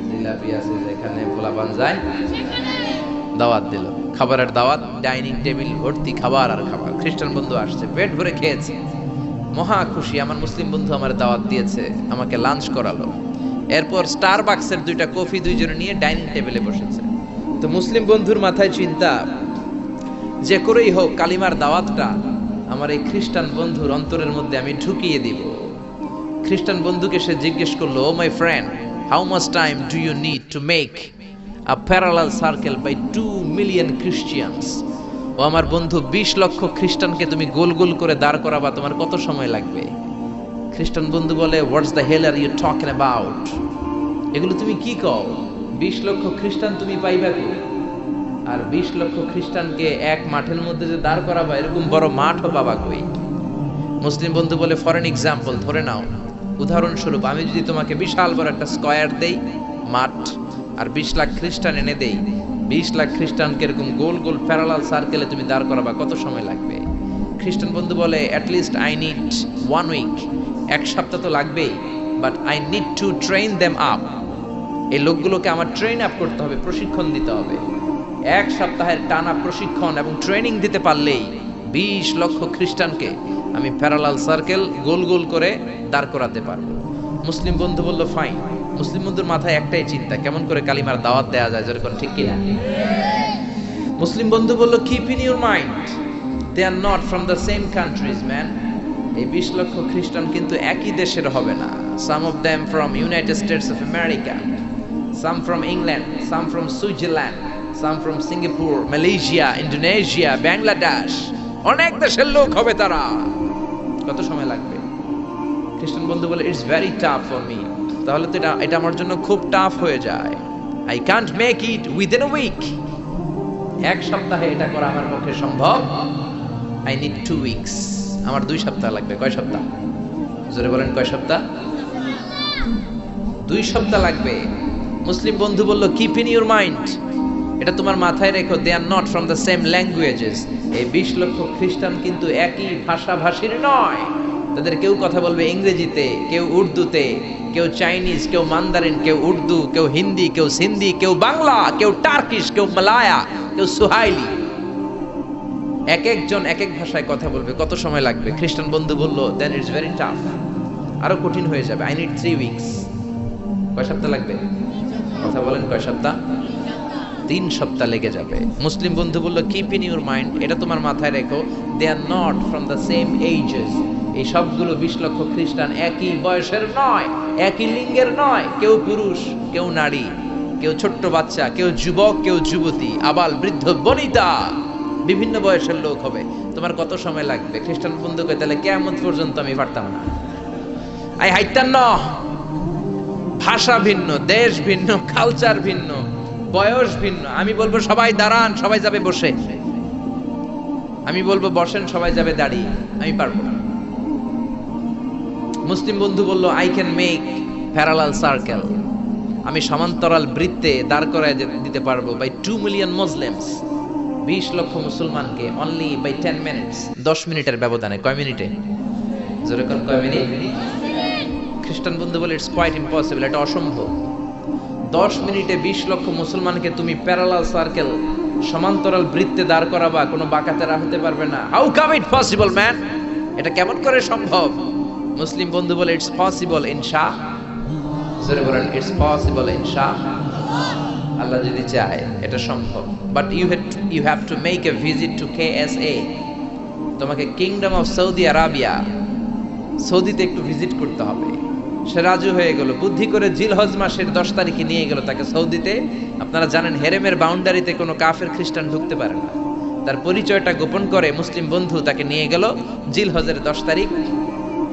জিলাপি আছে যেখানে পোলাপান যায়, দাওয়াত দিল, খাবারের দাওয়াত, ডাইনিং টেবিল ভর্তি খাবার আর খাবার। খ্রিস্টান বন্ধু আসছে, পেট ভরে খেয়েছে, মহা খুশি, আমার মুসলিম বন্ধু আমার দাওয়াত দিয়েছে, আমাকে লাঞ্চ করালো। এরপর স্টারবাক্সের 2টা কফি দুইজনে নিয়ে ডাইনিং টেবিলে বসেছে। তো মুসলিম বন্ধুর মাথায় চিন্তা, যে করেই হোক কালিমার দাওয়াতটা আমার এই খ্রিস্টান বন্ধুর অন্তরের মধ্যে আমি ঢুকিয়ে দিব। খ্রিস্টান বন্ধুকে সে জিজ্ঞেস করলো, oh my friend, how much time do you need to make a parallel circle by 2 million Christians? ও আমার বন্ধু, 20 লক্ষ খ্রিস্টানকে তুমি গোল গোল করে দাঁড় করাবা, তোমার কত সময় লাগবে? খ্রিস্টান বন্ধু বলে, what's the hell are you talking about? এগুলো তুমি কি কও? 20 লক্ষ খ্রিস্টান তুমি পাইবা কি? আর 20 লক্ষ খ্রিস্টানকে এক মাঠের মধ্যে যে দাঁড় করাবা, এরকম বড় মাঠও পাবা কই? মুসলিম বন্ধু বলে, ফর এন এক্সাম্পল, ধরে নাও, উদাহরণস্বরূপ আমি যদি তোমাকে বিশাল বড় একটা স্কয়ার দেই, মাঠ, আর 20 লাখ খ্রিস্টান এনে দেই, 20 লাখ খ্রিস্টানকে এরকম গোল গোল প্যারালাল সার্কেলে তুমি দাঁড় করাবা, কত সময় লাগবে? খ্রিস্টান বন্ধু বলে, অ্যাটলিস্ট আই নিড 1 উইক, 1 সপ্তাহ তো লাগবেই, but I need to train them up. এই লোকগুলোকে আমার ট্রেন আপ করতে হবে, প্রশিক্ষণ দিতে হবে। 1 সপ্তাহের টানা প্রশিক্ষণ এবং ট্রেনিং দিতে পারলেই 20 লক্ষ খ্রিস্টানকে আমি প্যারালাল সার্কেল গোল গোল করে দাঁড় করাতে পারবো। মুসলিম বন্ধু বলল, ফাইন। মুসলিম বন্ধুর মাথায় একটাই চিন্তা, কেমন করে কালিমার দাওয়াত দেয়া যায়, যেরকম, ঠিক কিনা? মুসলিম বন্ধু বলল, keep in your mind, they are not from the same countries man. এই 20 লক্ষ খ্রিস্টান কিন্তু একই দেশের হবে না। Some of them from United States of America, some from England, some from Switzerland, some from Singapore, Malaysia, Indonesia, Bangladesh, অনেক দেশের লোক হবে তারা। কত সময় লাগবে? খ্রিস্টান বন্ধু বলে, it's very tough for me. তাহলে তো এটা আমার জন্য খুব টাফ হয়ে যায়। I can't make it within a week. 1 সপ্তাহে এটা করা আমার পক্ষে সম্ভব। I need 2 weeks. আমার 2 সপ্তাহ লাগবে। কয় সপ্তাহ? জোরে বলেন, কয় সপ্তাহ? 2 সপ্তাহ লাগবে। মুসলিম বন্ধু বলল, কিপ ইন ইউর মাইন্ড, এটা তোমার মাথায় রেখো, they are not from the same languages. এই 20 লক্ষ খ্রিস্টান কিন্তু একই ভাষাভাষীর নয়। তাদের কেউ কথা বলবে ইংরেজিতে, কেউ উর্দুতে, কেউ চাইনিজ, কেউ মান্দারিন, কেউ উর্দু, কেউ হিন্দি, কেউ সিন্ধি, কেউ বাংলা, কেউ টার্কিশ, কেউ মালায়া, কেউ সুহাইলি। এক একজন এক এক ভাষায় কথা বলবে। কত সময় লাগবে? খ্রিস্টান বন্ধু বলল, দেন ইটস ভেরি টাফ, আরো কঠিন হয়ে যাবে। I need 3 weeks. কয় সপ্তাহ লাগবে? কথা বলেন, কয় সপ্তাহ? 3 সপ্তাহ লেগে যাবে। মুসলিম বন্ধু বলল, কিপ ইন ইউর মাইন্ড, এটা তোমার মাথায় রেখো, they are not from the same ages. এই সবগুলো 20 লক্ষ খ্রিস্টান একই বয়সের নয়, একই লিঙ্গের নয়। কেউ পুরুষ, কেউ নারী, কেউ ছোট্ট বাচ্চা, কেউ যুবক, কেউ যুবতী, আবাল বৃদ্ধ বনিতা, বিভিন্ন বয়সের লোক হবে। তোমার কত সময় লাগবে? খ্রিস্টান বন্ধুকে, তাহলে কিয়ামত পর্যন্ত আমি পারতাম না। আই হাইতাম না। ভাষা ভিন্ন, দেশ ভিন্ন, কালচার ভিন্ন, বয়স ভিন্ন। আমি বলবো সবাই দাঁড়ান, সবাই যাবে বসে। আমি বলবো বসেন, সবাই যাবে দাঁড়িয়ে। আমি পারবো না। মুসলিম বন্ধু বলল, I can make parallel circle, আমি সমান্তরাল বৃত্তে দাঁড় করায় দিতে পারবো বাই 2 মিলিয়ন মুসলিমস, 20 লক্ষ মুসলমানকে অনলি বাই 10 মিনিটস, 10 মিনিটের ব্যবধানে। কয় মিনিটে? জোরে কোন কয় মিনিট? খ্রিস্টান বন্ধু বলে ইটস কোয়াইট ইম্পসিবল, এটা অসম্ভব। 10 মিনিটে 20 লক্ষ মুসলমানকে তুমি প্যারালাল সার্কেল, সমান্তরাল বৃত্তে দাঁড় করাবা, কোনো বাঁকাতেরা হতে পারবে না। How come it possible man? এটা কেমন করে সম্ভব? মুসলিম বন্ধু বলে ইটস পসিবল ইনশা। জোরে বলেন ইটস পসিবল ইনশা। আল্লাহ যদি চায় এটা সম্ভব। But you have to make a visit to KSA। তোমাকে কিংডম অফ সৌদি আরাবিয়া, সৌদিতে একটু ভিজিট করতে হবে। সে রাজু হয়ে গেল, বুদ্ধি করে জিলহজ মাসের 10 তারিখে নিয়ে গেল তাকে সৌদিতে। আপনারা জানেন হেরেমের বাউন্ডারিতে কোনো কাফের খ্রিস্টান ঢুকতে পারে না। তার পরিচয়টা গোপন করে মুসলিম বন্ধু তাকে নিয়ে গেল জিলহজের 10 তারিখ,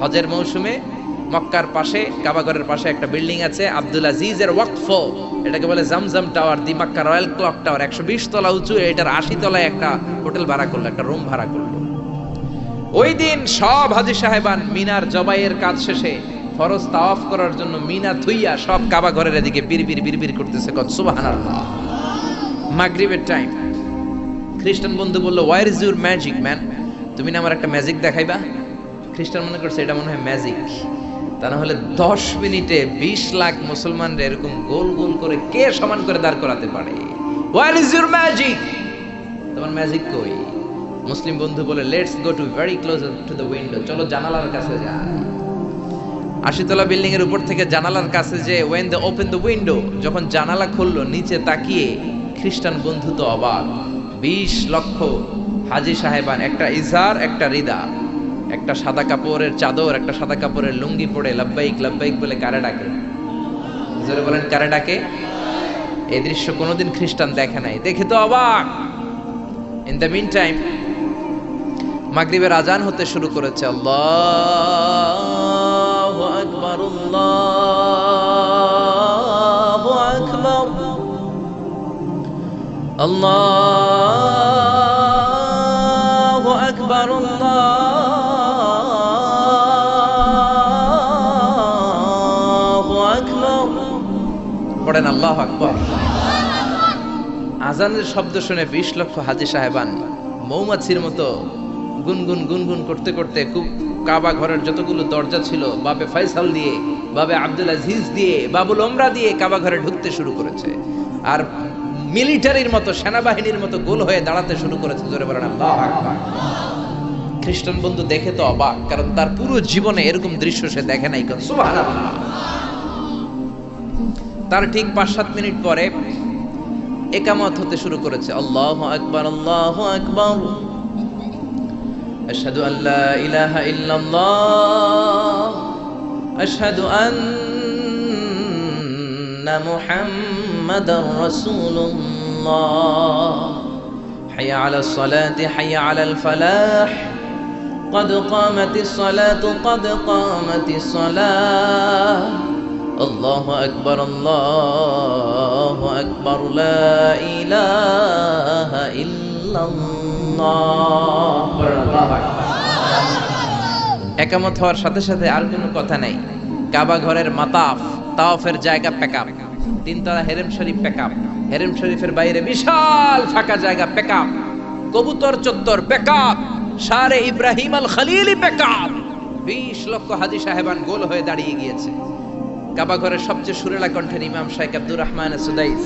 হজের মৌসুমে। মক্কার পাশে, কাবাগরের পাশে একটা বিল্ডিং আছে আব্দুল আজিজের ওয়াকফ, এটাকে বলে জামজাম টাওয়ার, দি মক্কা রয়্যাল ক্লক টাওয়ার, 120 তলা উঁচু। এটার 80 তলায় একটা হোটেল ভাড়া করলো, একটা রুম ভাড়া করলো। ওই দিন সব হাজী সাহেবান মিনার জবাইয়ের কাজ শেষে ফরজ তাওয়াফ করার জন্য মিনা থুইয়া সব কাবা ঘরের এদিকে বিড়বিড় করতেছে, কত সুবহানাল্লাহ। মাগরিবের টাইম। খ্রিস্টান বন্ধু বলল, where is your magic man? তুমি না আমার একটা ম্যাজিক দেখাইবা? খ্রিস্টান মনে করছে এটা মনে হয় ম্যাজিক। তা না হলে 10 মিনিটে 20 লাখ মুসলমানরা এরকম গোল গোল করে কে সমান করে দাঁড় করাতে পারে? Where is your magic? তোমার ম্যাজিক কই? মুসলিম বন্ধু বলে, let's go to very close to the window. চলো জানালার কাছে যাই। 80 তলা বিল্ডিং এর উপর থেকে জানালার কাছে যে when they open the window, যখন জানালা খুললো, নিচে তাকিয়ে খ্রিস্টান বন্ধু তো অবাক। 20 লক্ষ হাজী সাহেবান, একটা ইজার, একটা রিদা, একটা সাদা কাপড়ের চাদর, একটা সাদা কাপড়ের লুঙ্গি পরে লাব্বাইক লাব্বাইক বলে কারে ডাকে? জোরে বলেন কারে ডাকে? এই দৃশ্য কোনোদিন খ্রিস্টান দেখে নাই, দেখে তো অবাক। ইন দ্য মিন টাইম মাগরিবের আজান হতে শুরু করেছে। আল্লাহু আকবার, আল্লাহু আকবার, আল্লাহু আকবার, আল্লাহু আকবার। পড়েন আল্লাহু আকবার। আজানের শব্দ শুনে 20 লক্ষ হাজী সাহেবান মৌমাছির মতো গুনগুন গুনগুন করতে করতে কাবা ঘরের যতগুলো দরজা ছিল, বাবে ফয়সাল দিয়ে, বাবে আব্দুল আজিজ দিয়ে, বাবুল ওমরা দিয়ে কাবা ঘরে ঢুকতে শুরু করেছে। আর মিলিটারির মতো, সেনাবাহিনীর মতো গোল হয়ে দাঁড়াতে শুরু করেছে। জোরে বলেন আল্লাহু আকবার। খ্রিস্টান বন্ধু দেখে তো অবাক, কারণ তার পুরো জীবনে এরকম দৃশ্য সে দেখে নাই। সুবহানাল্লাহ। তার ঠিক 5-7 মিনিট পরে ইকামত হতে শুরু করেছে। আল্লাহু আকবার, আল্লাহু আকবার, আশহাদু আল্লা ইলাহা ইল্লাল্লাহ, আশহাদু আন্না মুহাম্মাদার রাসূলুল্লাহ, হাইয়া আলাস সালাতি হাইয়া আলাল ফালাহ, قد قامت الصلاة قد قامت الصلاة, الله أكبر الله أكبر لا إله إلا الله. একামত হওয়ার সাথে সাথে আর কোনো কথা নাই। কাবা ঘরের মাতাফ, তাওয়াফের জায়গা প্যাকআপ, 3 তলা হেরেম শরীফ প্যাকআপ, হেরেম শরীফের বাইরে বিশাল ফাঁকা জায়গা প্যাকআপ, কবুতর চত্বর প্যাকআপ, শারে ইব্রাহিম আল খলিলি প্যাকআপ। 20 লক্ষ হাজী সাহেবান গোল হয়ে দাঁড়িয়ে গিয়েছে। কাবা ঘরের সবচেয়ে সুরেলা কণ্ঠের ইমাম শাইখ আব্দুর রহমান সুদাইস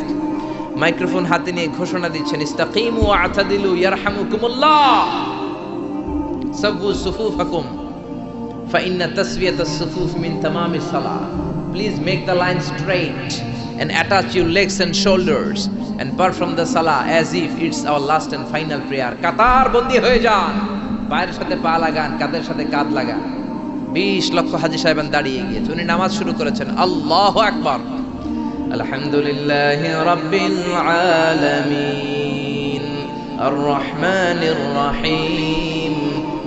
মাইক্রোফোন হাতে নিয়ে ঘোষণা দিচ্ছেন, ইস্তাকিমু ওয়া আতাদিলু ইয়ারহামুকুমুল্লাহ, সাব্বু সুফুফাকুম ফাইন্না তাসওয়াতাস সুফুফ মিন তামামিস সালাহ। Please make the line straight and attach your legs and shoulders and perform the salah as if it's our last and final prayer. কাতার বন্দী হয়ে যান, পায়ের সাথে পা লাগান, কাঁধের সাথে কাঁধ লাগান। 20 লক্ষ হাজী সাহেবান দাঁড়িয়ে গিয়েছে। উনি নামাজ শুরু করেছেন। আল্লাহু আকবার। আলহামদুলিল্লাহি রাব্বিল আলামিন আর রহমানির রহিম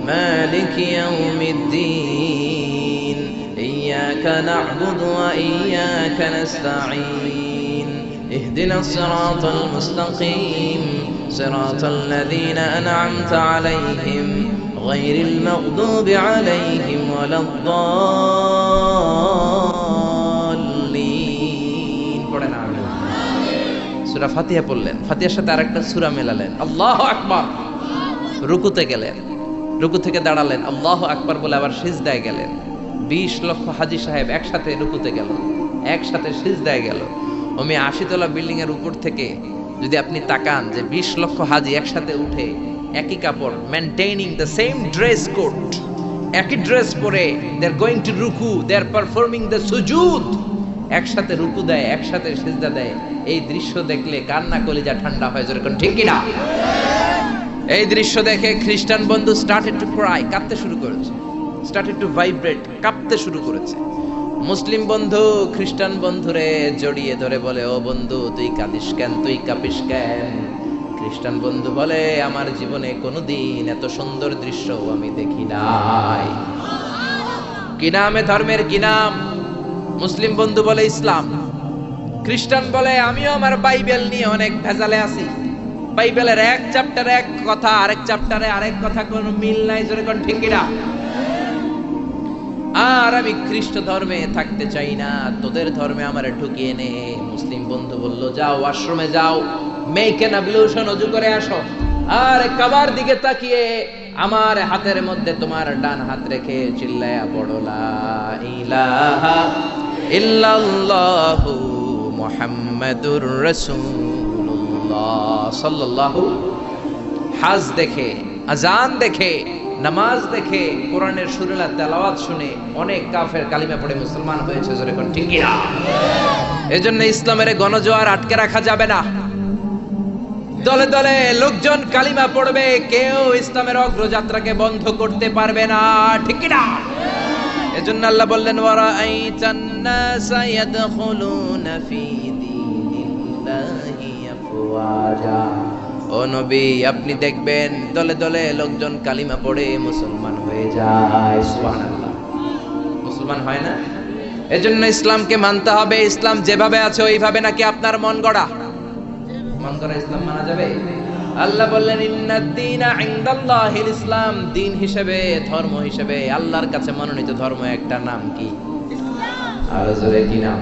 মালিকি ইয়াউমিদ্দিন ইয়্যাকা না'বুদু ওয়া ইয়্যাকা নাস্তাঈন ইহদিনাস সিরাতাল মুস্তাকিম সিরাতাল লাযীনা আন'আমতা আলাইহিম غير المغضوب عليهم ولا الضالين. সূরা ফাতিহা পড়লেন, ফাতিহার সাথে আরেকটা সূরা মেলালেন, আল্লাহু আকবার, রুকুতে গেলেন, রুকু থেকে দাঁড়ালেন, আল্লাহু আকবার বলে আবার সিজদায় গেলেন। 20 লক্ষ হাজী সাহেব একসাথে রুকুতে গেল, একসাথে সিজদায় গেল। ওমি 80 তলা বিল্ডিং এর উপর থেকে যদি আপনি তাকান যে 20 লক্ষ হাজী একসাথে উঠে একই কাপড়, maintaining the same dress code, একই ড্রেস পরে দে আর গোইং টু রুকু, দে আর পারফর্মিং দ্য সুজুদ, একসাথে রুকু দেয়, একসাথে সিজদা দেয়। এই দৃশ্য দেখলে কান্না কলিজা ঠান্ডা হয়ে যায়, ঠিক কি না? এই দৃশ্য দেখে খ্রিস্টান বন্ধু স্টার্টেড টু ক্রাই, কাঁদতে শুরু করেছে, স্টার্টেড টু ভাইব্রেট, কাঁপতে শুরু করেছে। মুসলিম বন্ধু খ্রিস্টান বন্ধুরে জড়িয়ে ধরে বলে, ও বন্ধু তুই কাঁদিস কেন, তুই কাঁপিস কেন? খ্রিস্টান বন্ধু বলে, আমার জীবনে কোনোদিন এত সুন্দর দৃশ্য আমি দেখি নাই। কি নামে ধর্মের কি নাম? মুসলিম বন্ধু বলে ইসলাম। খ্রিস্টান বলে, আমিও আমার বাইবেল নিয়ে অনেক ভেজালে আছি, বাইবেলের এক চ্যাপ্টারে এক কথা, আরেক চ্যাপ্টারে আরেক কথা, কোনো মিল নাই, জোরে কোন ঠিক কিনা? আর আমি খ্রিস্ট ধর্মে থাকতে চাই না, তোদের ধর্মে আমার ঢুকিয়ে নে। মুসলিম বন্ধু বলল, যাও আশ্রমে যাও, মেক এন অ্যাবলিউশন, ওযু করে আসো, আর কাবার দিকে তাকিয়ে আমার হাতের মধ্যে তোমার ডান হাত রেখে চিল্লায়া পড়ো লা ইলাহা ইল্লাল্লাহু মুহাম্মাদুর রাসূলুল্লাহ সাল্লাল্লাহু। হাজ দেখে, আজান দেখে, নামাজ দেখে, কোরআনের সুরেলা তেলাওয়াত শুনে অনেক কাফের কালিমা পড়ে মুসলমান হয়েছে, জোরে কোন ঠিক কিনা? এজন্য ইসলামের গণজোয়ার আটকে রাখা যাবে না। দলে দলে লোকজন কালিমা পড়বে, কেউ ইসলামের অগ্রযাত্রাকে বন্ধ করতে পারবে না, ঠিক কিনা? এজন্য আল্লাহ বললেন, ওয়ারাআইতান নাসা ইয়াদখুলুনা ফি দীনিল্লাহি আফওয়াজা। ও নবী, আপনি দেখবেন দলে দলে লোকজন কালিমা পড়ে মুসলমান হয়ে যায়। সুবহানাল্লাহ, মুসলমান হয় না? এজন্য ইসলামকে মানতে হবে। ইসলাম যেভাবে আছে ওইভাবে, নাকি আপনার মন গড়া? মন গড়া ইসলাম মানা যাবে? আল্লাহ বললেন, ইন্নাদ-দীনা ইনদাল্লাহিল ইসলাম। দিন হিসেবে, ধর্ম হিসেবে আল্লাহর কাছে মনোনীত ধর্ম একটা, নাম কি? ইসলাম। আর জোরে কি নাম?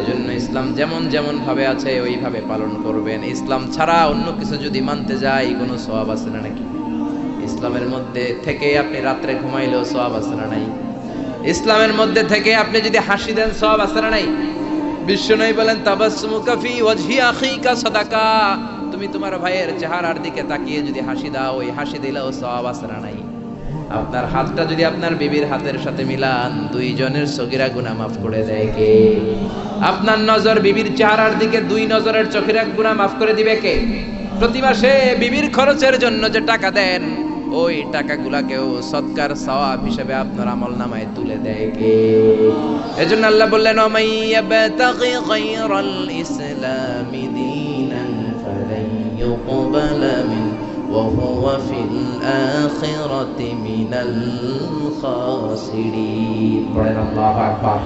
এজন্য ইসলাম যেমন যেমন ভাবে আছে ওইভাবে পালন করবেন। ইসলাম ছাড়া অন্য কিছু যদি মানতে যাই, কোনো সওয়াব আছে না নাকি? ইসলামের মধ্যে থেকে আপনি রাত্রে ঘুমাইলেও সওয়াব আছে না নাই? ইসলামের মধ্যে থেকে আপনি যদি হাসি দেন, সওয়াব আছে না নাই? বিশ্বনবী বলেন, তাবাসসুমুকা ফি ওয়াজহি আখিকা সাদাকা। তুমি তোমার ভাইয়ের চেহারার দিকে তাকিয়ে যদি হাসি দাও, ওই হাসি দিলেও সওয়াব আছে না নাই? আপনার হাতটা যদি আপনার বিবির হাতের সাথে মিলান, দুইজনের সগীরা গুনাহ মাফ করে দেয় কে? আপনার নজর বিবির চেহারার দিকে, দুই নজরের চোখের গুনাহ মাফ করে দিবে কে? প্রতি মাসে বিবির খরচের জন্য যে টাকা দেন, ওই টাকাগুলাকেও সদকার সওয়াব হিসেবে আপনার আমলনামায় তুলে দেয় কে? এজন্য আল্লাহ বললেন, ওমাইয়াবতাগি গায়রাল ইসলামি দীনান ফালান ইউকবালা মিন ওয়া হুয়া ফিল আখিরাতি মিনাল খাসিরিন। বলেন আল্লাহু আকবার।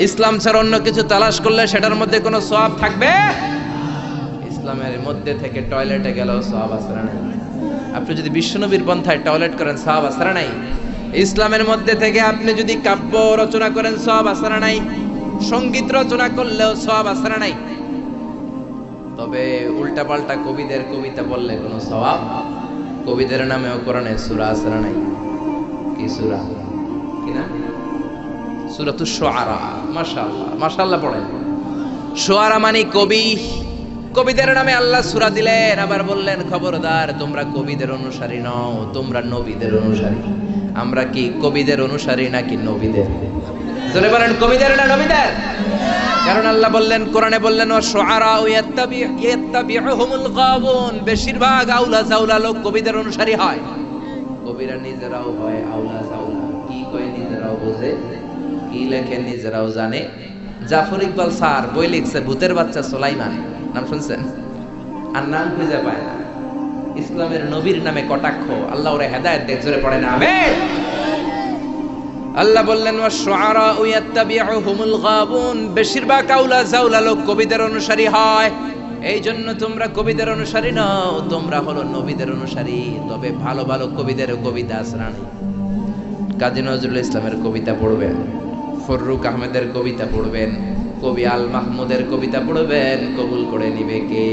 ইসলাম ছাড়া অন্য কিছু তালাশ করলে সেটার মধ্যে কোনো সওয়াব থাকবে? ইসলামের মধ্যে থেকে টয়লেটে গেলেও সওয়াব আছে না নাই? আপনি যদি বিশ্বনবীর পন্থায় টয়লেট করেন, সওয়াব আছে না নাই? ইসলামের মধ্যে থেকে আপনি যদি কাব্য রচনা করেন, সওয়াব আছে না নাই? সঙ্গীত রচনা করলেও সওয়াব আছে না নাই? তবে উল্টাপাল্টা কবিদের কবিতা বললে কোনো সওয়াব? কবিদের নামেও কোরআনে সূরা আছে না নাই? কি সূরা? কি না? সূরাতুশ শুআরা। মাশাআল্লাহ, মাশাআল্লাহ পড়েন। শুআরা মানে কবি। কবিদের নামে আল্লাহ সূরা দিলেন, আবার বললেন, খবরদার তোমরা কবিদের অনুসারী নও, তোমরা নবীদের অনুসারী। আমরা কি কবিদের অনুসারী নাকি নবীদের? জোরে বলেন, কবিদের না নবীদের? কারণ আল্লাহ বললেন, কোরআনে বললেন, ওয়াশ-শুআরা ইয়াত্তাবিউহুমুল গাবুন। বেশিরভাগ আউলা জাউলা লোক কবিদের অনুসারী হয়। কবিরা নিজেরাও হয় আউলা জাউলা। কি কয় নিজেরাও বোঝে, কি লেখে নিজেরাও জানে। জাফর ইকবাল স্যার বই লিখছে, ভূতের বাচ্চা সুলাইমান, নাম শুনছেন? আর নাম খুঁজে পায় না। ইসলামের নবীর নামে কটাক্ষ, আল্লাহ ওরে হেদায়েত দেখ, জোরে পড়ে না আমিন। আল্লাহ বললেন, ওয়াশ-শুআরা ইয়াত্তাবিউহুমুল গাবুন। বেশিরভাগ আউলা জাউলা লোক কবিদের অনুসারী হয়। এই জন্য তোমরা কবিদের অনুসারী নও, তোমরা হলো নবীদের অনুসারী। তবে ভালো ভালো কবিদের কবিতা আছে না? কাজী নজরুল ইসলামের কবিতা পড়বেন, ফররুক আহমেদের কবিতা পড়বেন, কবি আল মাহমুদের কবিতা পড়বেন, কবুল করে নিবে কে?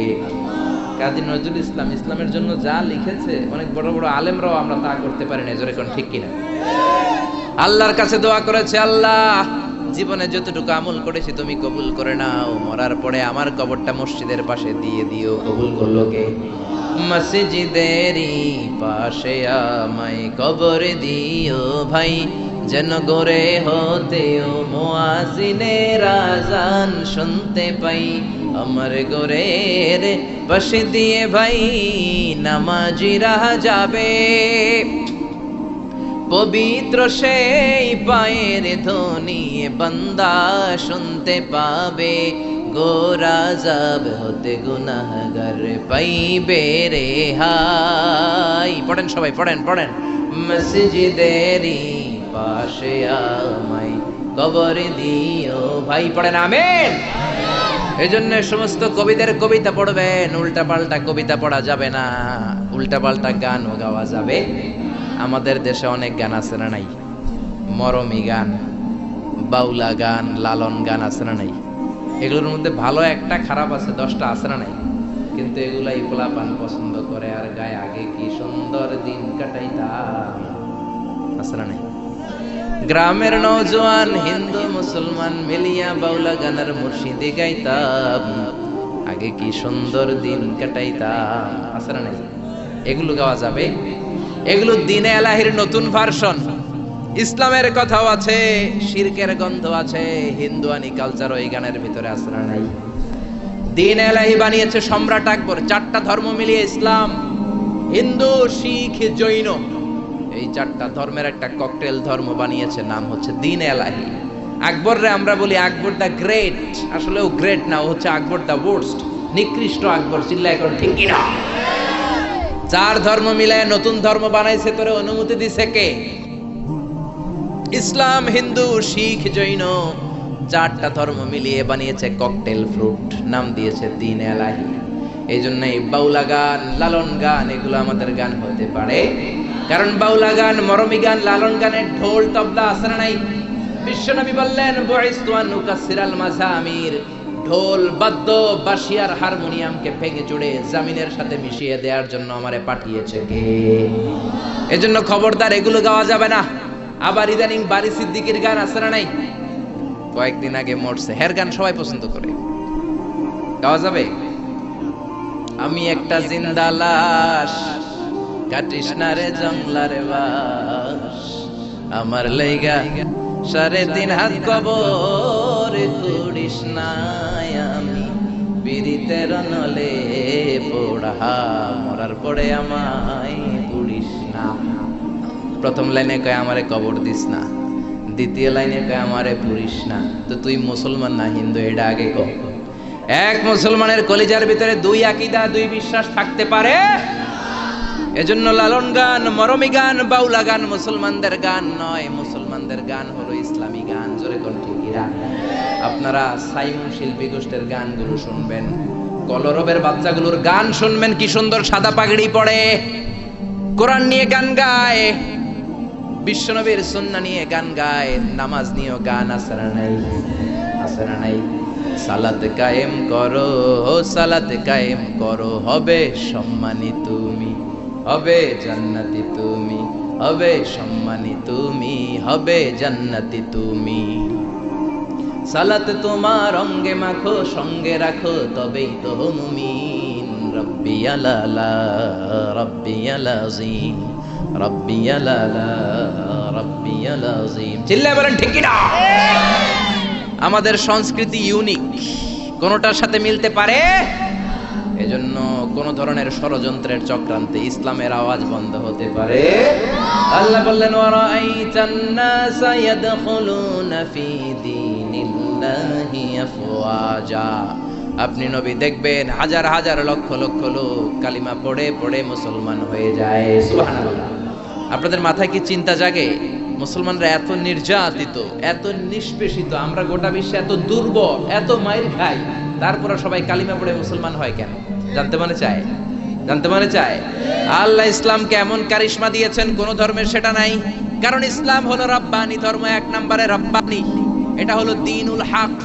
কাজী নজরুল ইসলাম ইসলামের জন্য যা লিখেছে, অনেক বড় বড় আলেমরাও আমরা তা করতে পারি না। জোরে কোন ঠিক কিনা? আল্লাহর কাছে দোয়া করেছে, আল্লাহ জীবনে যতটুকু আমল করেছি তুমি কবুল করে নাও, মরার পরে আমার কবরটা মসজিদের পাশে দিয়ে দিও। কবুল করলো কে? মসজিদেরই পাশে আমায় কবর দিও ভাই, যেন গরে হতেও মুয়াজ্জিনের আযান শুনতে পাই। আমার গরের পাশে দিয়ে ভাই নামাজিরা যাবে, পবিত্র সেই পায়ের ধ্বনি বান্দা শুনতে পাবে। গোরা যাব হতে গুনাহগার পাইবে রেহাই। পড়েন সবাই, পড়েন পড়েন। মসজিদেরই পাশে আমায় কবর দিও ভাই। পড়েন আমিন। এই জন্য সমস্ত কবিদের কবিতা পড়বেন, উল্টা পাল্টা কবিতা পড়া যাবে না, উল্টা পাল্টা গানও গাওয়া যাবে। আমাদের দেশে অনেক গান আছে না নাই? মরমী গান, বাউলা গান, লালন গান আছে না নাই? এগুলোর মধ্যে ভালো একটা, খারাপ আছে 10টা, আছে না নাই? কিন্তু এগুলাই পোলাপান পছন্দ করে আর গায়ে। আগে কি সুন্দর দিন কাটাইতাম, আছে না নাই? গ্রামের নওজোয়ান হিন্দু মুসলমান মিলিয়া বাউলা গানের মুর্শিদি গাইতাম, আগে কি সুন্দর দিন কাটাইতাম, আছে না নাই? এগুলো গাওয়া যাবে? এগুলো দ্বীনে এলাহির নতুন ভার্সন। ইসলামের কথাও আছে, শিরকের গন্ধ আছে, হিন্দুয়ানি কালচার ওই গানের ভিতরে আছে না নাই? দ্বীনে এলাহি বানিয়েছে সম্রাট আকবর, 4টা ধর্ম মিলিয়ে ইসলাম, হিন্দু, শিখ, জৈন, এই 4টা ধর্মের একটা ককটেল ধর্ম বানিয়েছে, নাম হচ্ছে দ্বীনে এলাহি। আকবর রে আমরা বলি আকবর দা গ্রেট, আসলে ও গ্রেট না, ও হচ্ছে আকবর দা ওয়ার্স্ট, নিকৃষ্ট আকবর। চিল্লায় এখন ঠিক কিনা? 4 ধর্ম মিলায় নতুন ধর্ম বানাইছে, তোরে অনুমতি দিছে কে? ইসলাম, হিন্দু, শিখ, জৈন, 4টা ধর্ম মিলিয়ে বানিয়েছে ককটেল ফ্রুট, নাম দিয়েছে দ্বীনে এলাহি। এই জন্য এই বাউলা গান, লালন গান, এগুলো আমাদের গান হতে পারে। কারণ বাউলা গান, মরমী গান, লালন গানের ঢোল তবলা আছে না নাই? বিশ্বনবী বললেন বুইসতু আন উকাসসিরাল মাযামির, ঢোল, বাদ্য, বাঁশি আর হারমোনিয়ামকে ভেঙে চুড়ে জামিনের সাথে মিশিয়ে দেওয়ার জন্য আমারে পাঠিয়েছে কে? এজন্য খবরদার এগুলো গাওয়া যাবে না। আবার ইদানিং বারি সিদ্দিকীর গান আছে না নাই? কয়েকদিন আগে মরছে, হের গান সবাই পছন্দ করে, গাওয়া যাবে? আমি একটা জিন্দা লাশ, কাটিস না রে জংলার বাস, আমার লাইগা 3.5 হাত কবর কুড়িস না, আমি বিরিতের নলে পোড়া, মরার পরে আমায় পুড়িস না। প্রথম লাইনে কয় আমারে কবর দিস না, দ্বিতীয় লাইনে কয় আমারে পুড়িস না। তো তুই মুসলমান না হিন্দু, এটা আগে কও। এক মুসলমানের কলিজার ভিতরে 2 আকীদা, 2 বিশ্বাস থাকতে পারে? এজন্য লালন গান, মরমী গান, বাউলা গান মুসলমানদের গান নয়, মুসলমানদের গান হলো ইসলামী গান। জোরে কোন ঠিক কিনা? আপনারা সাইমন শিল্পী গোষ্ঠীর গানগুলো শুনবেন, কলরবের বাচ্চাগুলোর গান শুনবেন, কি সুন্দর সাদা পাগড়ি পরে কোরআন নিয়ে গান গায়, বিশ্বনবীর সুন্নাহ নিয়ে গান গায়, নামাজ নিয়েও গান আছে না নাই? আছে না নাই? সালাত কায়েম করো, সালাত কায়েম করো, হবে সম্মানী তুমি, হবে জান্নাতি তুমি, হবে সম্মানী তুমি, হবে জান্নাতি তুমি। সালাত তোমার অঙ্গে মাখো, সঙ্গে রাখো, তবেই তো মুমিন। রব্বিয়াল আলা, রব্বিয়াল আযীম, রব্বিয়াল আলা, রব্বিয়াল আযীম। চিল্লায় বলেন ঠিক কি না? আমাদের সংস্কৃতি ইউনিক, কোনটার সাথে মিলতে পারে? এজন্য কোন ধরনের ষড়যন্ত্রের চক্রান্তে ইসলামের আওয়াজ বন্ধ হতে পারে? আল্লাহ বললেন ওয়ারাআইতান নাসা ইয়াদখুলুনা ফি দীনিল্লাহি আফওয়াজা, আপনি নবী দেখবেন হাজার হাজার লক্ষ লক্ষ লোক কালিমা পড়ে পড়ে মুসলমান হয়ে যায়। সুবহানাল্লাহ। আপনাদের মাথায় কি চিন্তা জাগে? মুসলমানরা এত নির্যাতিত, এত নিষ্পেষিত, আমরা গোটা বিশ্বে এত দুর্বল, এত মাইর খাই, তারপরে সবাই কালিমা পড়ে মুসলমান হয় কেন? জানতে মনে চায়? জানতে মনে চায়? আল্লাহ ইসলামকে এমন কারিশমা দিয়েছেন, কোন ধর্মের সেটা নাই। কারণ ইসলাম হলো রব্বানি ধর্ম, 1 নম্বরে রব্বানি। এটা হলো দ্বীনুল হক,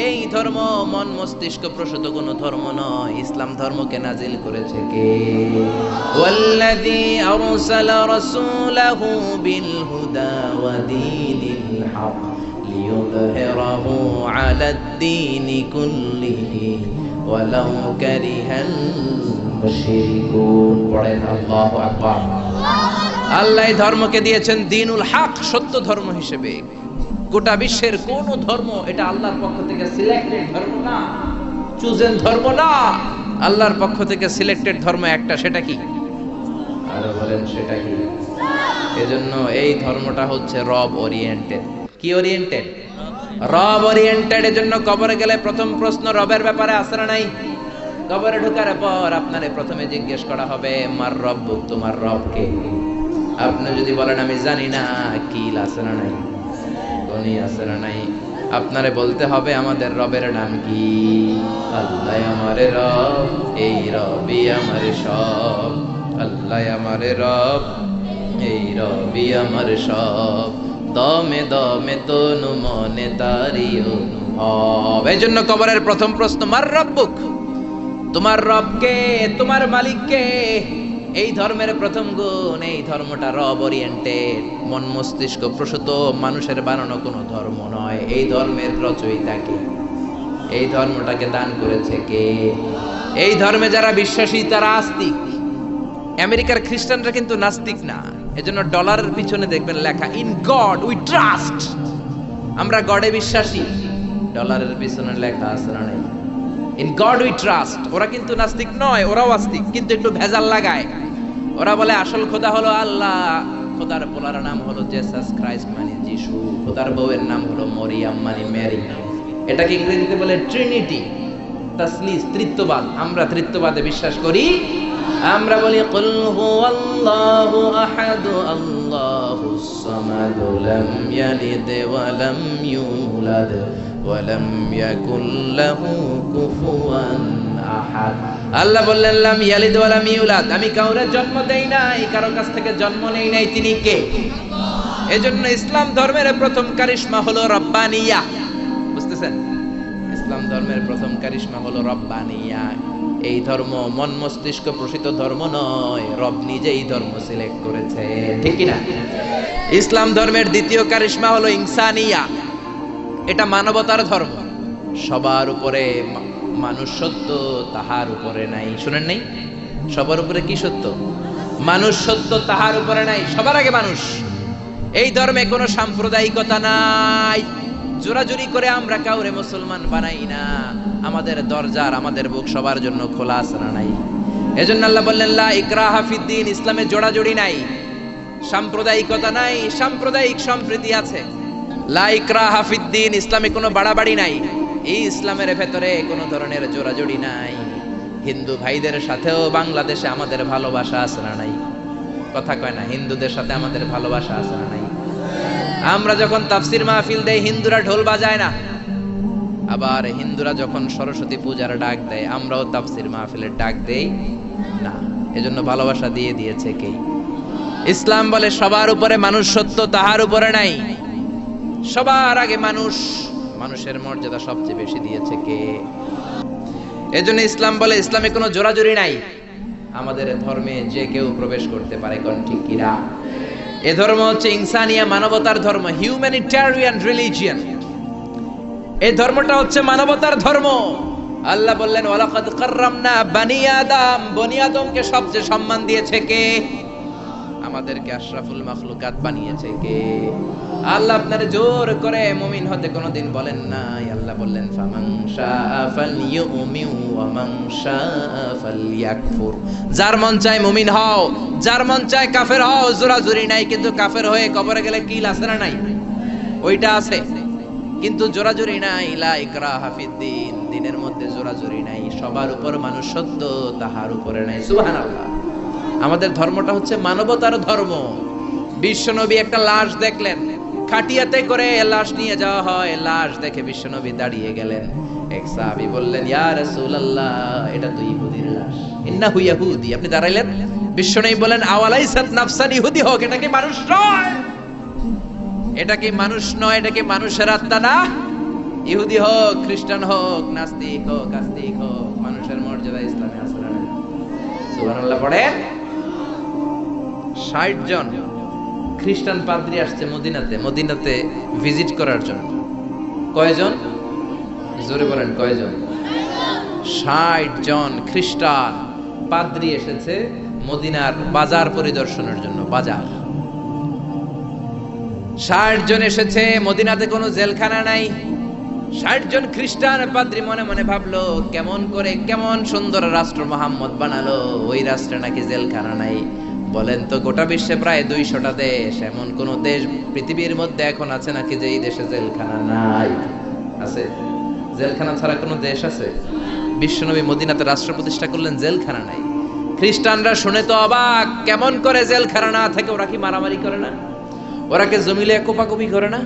এই ধর্ম মন মস্তিষ্ক প্রসূত কোনো ধর্ম নয়। ইসলাম ধর্মকে নাজিল করেছে কে? ওয়াল্লাযী আরসালা রাসূলাহু বিল হুদা ওয়া দীনিল হক লিইয়ুযহিরাহু আলাদ দীনি কুল্লিহি ওয়ালাউ কারিহাল মুশরিকুন। পড়েন আল্লাহু আকবার। আল্লাহ এই ধর্মকে দিয়েছেন দ্বীনুল হক, সত্য ধর্ম হিসেবে। গোটা বিশ্বের কোন ধর্ম এটা আল্লাহর পক্ষ থেকে সিলেক্টেড ধর্ম না, চুজেন ধর্ম না। আল্লাহর পক্ষ থেকে সিলেক্টেড ধর্ম একটা, সেটা কি? আরো বলেন, সেটা কি? এজন্য এই ধর্মটা হচ্ছে রব ওরিয়েন্টেড। কি ওরিয়েন্টেড? রব ওরিয়েন্টেড। এজন্য কবরে গেলে প্রথম প্রশ্ন রবের ব্যাপারে আছে না নাই? কবরে ঢোকার পর আপনারে প্রথমে জিজ্ঞেস করা হবে, মার রব্বুক, তোমার রব কে? আপনি যদি বলেন আমি জানি না, কিল আছে না নাই? কোনি আছে না নাই? আপনারে বলতে হবে আমাদের রবের নাম কি? আল্লাহ আমারে রব, এই রবই আমার সব। আল্লাহ আমারে রব, এই রবি আমার সব। দমে দমে তনু মনে তারি অনুভব। এই জন্য কবরের প্রথম প্রশ্ন, মার রব্বুক, তোমার রব কে, তোমার মালিক কে? এই ধর্মের প্রথম গুণ, এই ধর্মটা রব ওরিয়েন্টেড, মন মস্তিষ্ক প্রসূত, মানুষের বানানো কোনো ধর্ম নয়। এই ধর্মের রচয়িতা কে? এই ধর্মটাকে দান করেছে কে? এই ধর্মে যারা বিশ্বাসী তারা আস্তিক। আমেরিকার খ্রিস্টানরা কিন্তু নাস্তিক না। এজন্য ডলারের পিছনে দেখবেন লেখা ইন গড উই ট্রাস্ট, আমরা গডে বিশ্বাসী। ডলারের পিছনে লেখা আছে না নাই? In god we trust. ওরা কিন্তু নাস্তিক নয়, ওরাও আস্তিক, কিন্তু একটু ভেজাল লাগায়। ওরা বলে আসল খোদা হলো আল্লাহ, খোদার পোলার নাম হলো জেসাস ক্রাইস্ট মানে যিশু, খোদার বউয়ের নাম হলো মরিয়াম মানে মেরি। এটাকে ইংরেজিতে বলে ট্রিনিটি, তাসলিস, ত্রিত্ববাদ। আমরা ত্রিত্ববাদে বিশ্বাস করি। আমরা বলি কুল হুয়াল্লাহু আহাদ আল্লাহুস সামাদ লাম ইয়ালিদ ওয়া লাম ইউলাদ ওয়া লাম ইয়াকুল লাহু কুফুয়ান আহাদ। আল্লাহ বললেন লাম ইয়ালিদ ওয়া লাম ইউলাদ, আমি কাউরে জন্ম দেই নাই, কারো কাছ থেকে জন্ম নেই নাই। তিনি কে? এজন্য ইসলাম ধর্মের প্রথম কারিশমা হলো রব্বানিয়া। বুঝতেছেন? ইসলাম ধর্মের প্রথম কারিশমা হলো রব্বানিয়া। এই ধর্ম মন মস্তিষ্ক প্রসূত ধর্ম নয়, রব নিজেই ধর্ম সিলেক্ট করেছে, ঠিক কি না? ইসলাম ধর্মের দ্বিতীয় কারিশমা হলো ইনসানিয়া। এটা মানবতার ধর্ম। সবার উপরে মানুষ সত্য, তাহার উপরে নাই। শুনেন নাই? সবার উপরে কি সত্য? মানুষ সত্য, তাহার উপরে নাই। সবার আগে মানুষ। এই ধর্মে কোনো সাম্প্রদায়িকতা নাই। জোরাজুরি করে আমরা কাউরে মুসলমান বানাই না। আমাদের দরজার, আমাদের বুক সবার জন্য খোলা আছে না নাই? এজন্য আল্লাহ বললেন লা ইকরাহা ফিদ্দিন, ইসলামে জোড়াজুড়ি নাই, সাম্প্রদায়িকতা নাই। সাম্প্রদায়িক সম্প্রীতি আছে। লা ইকরাহা ফিদ্দিন, ইসলামে কোনো বাড়াবাড়ি নাই। এই ইসলামের ভেতরে কোনো ধরনের জোড়াজুড়ি নাই। হিন্দু ভাইদের সাথেও বাংলাদেশে আমাদের ভালোবাসা আছে না নাই? কথা কয় না? হিন্দুদের সাথে আমাদের ভালোবাসা আছে না নাই? আমরা যখন তাফসির মাহফিল দেই, হিন্দুরা ঢোল বাজায় না। আবার হিন্দুরা যখন সরস্বতী পূজার ডাক দেয়, আমরাও তাফসির মাহফিলের ডাক দেই না। এজন্য ভালোবাসা দিয়ে দিয়েছে কে? ইসলাম বলে সবার উপরে মানুষ সত্য, তাহার উপরে নাই। সবার আগে মানুষ, মানুষের মর্যাদা সবচেয়ে বেশি দিয়েছে কে? এজন্য ইসলাম বলে ইসলামে কোনো জোরাজুরি নাই। আমাদের ধর্মে যে কেউ প্রবেশ করতে পারে, কোন ঠিক কিনা? এ ধর্ম হচ্ছে ইনসানিয়া, মানবতার ধর্ম, হিউম্যানিটেরিয়ান রিলিজিয়ন। এই ধর্মটা হচ্ছে মানবতার ধর্ম। আল্লাহ বললেন ওয়ালাকাদ কাররামনা বানি আদম, বনি আদমকে সবচেয়ে সম্মান দিয়েছে কে? আমাদেরকে আশরাফুল মাখলুকাত বানিয়েছে কে? আল্লাহ আপনারে জোর করে মুমিন হতে কোনোদিন বলেন নাই। আল্লাহ বললেন ফামান শাআ ফালইউমিন ওয়া মান শাআ ফালইয়াকফুর। যার মন চায় মুমিন হও, যার মন চায় কাফের হও। জোরাজুরি নাই। কিন্তু কাফের হয়ে কবরে গেলে কিল আছে না নাই? ওইটা আছে, কিন্তু জোরাজুরি নাই। লা ইকরাহা ফিদ্দিন, দ্বীনের মধ্যে জোরাজুরি নাই। সবার উপর মানুষ সত্য, তাহার উপরে নাই। সুবহানাল্লাহ। আমাদের ধর্মটা হচ্ছে মানবতার ধর্ম। বিশ্বনবী একটা লাশ দেখলেন, খাটিয়াতে করে লাশ নিয়ে যাওয়া হয়। লাশ দেখে বিশ্বনবী দাঁড়িয়ে গেলেন। এক সাহাবী বললেন ইয়া রাসূলুল্লাহ, এটা তো ইহুদির লাশ। ইন্নাহু ইয়াহুদি। আপনি দাঁড়াইলেন, বিশ্বনবী বলেন আওয়ালাইসাত নাফসান, ইহুদি হোক, এটা কি মানুষ নয়? এটা কি মানুষ নয়? এটা কি মানুষের আত্মা না? ইহুদি হোক, খ্রিস্টান হোক, নাস্তিক হোক, আস্তিক হোক, মানুষের মর্যাদা ইসলামে আছে না? সুবহানাল্লাহ পড়েন। 60 জন খ্রিস্টান পাদ্রী আসছে মদিনাতে ভিজিট করার জন্য। কয়জন? জোরে বলেন কয়জন? 60 জন খ্রিস্টান পাদ্রী এসেছে মদিনার বাজার পরিদর্শনের জন্য। বাজার 60 জন এসেছে। মদিনাতে কোনো জেলখানা নাই। 60 জন খ্রিস্টান পাদ্রী মনে মনে ভাবলো, কেমন সুন্দর রাষ্ট্র মোহাম্মদ বানালো, ওই রাষ্ট্রে নাকি জেলখানা নাই। বলেন তো, গোটা বিশ্বে প্রায় 200টা দেশ, এমন কোন দেশ পৃথিবীর মধ্যে এখন আছে নাকি যে এই দেশে জেলখানা নাই? আছে? জেলখানা ছাড়া কোনো দেশ আছে? বিশ্বনবী মদিনাতে রাষ্ট্র প্রতিষ্ঠা করলেন, জেলখানা নাই। খ্রিস্টানরা শুনে তো অবাক, কেমন করে জেলখানা না থেকে ওরা কি মারামারি করে না? ওরা কি জমিলে কোপাকুপি করে না?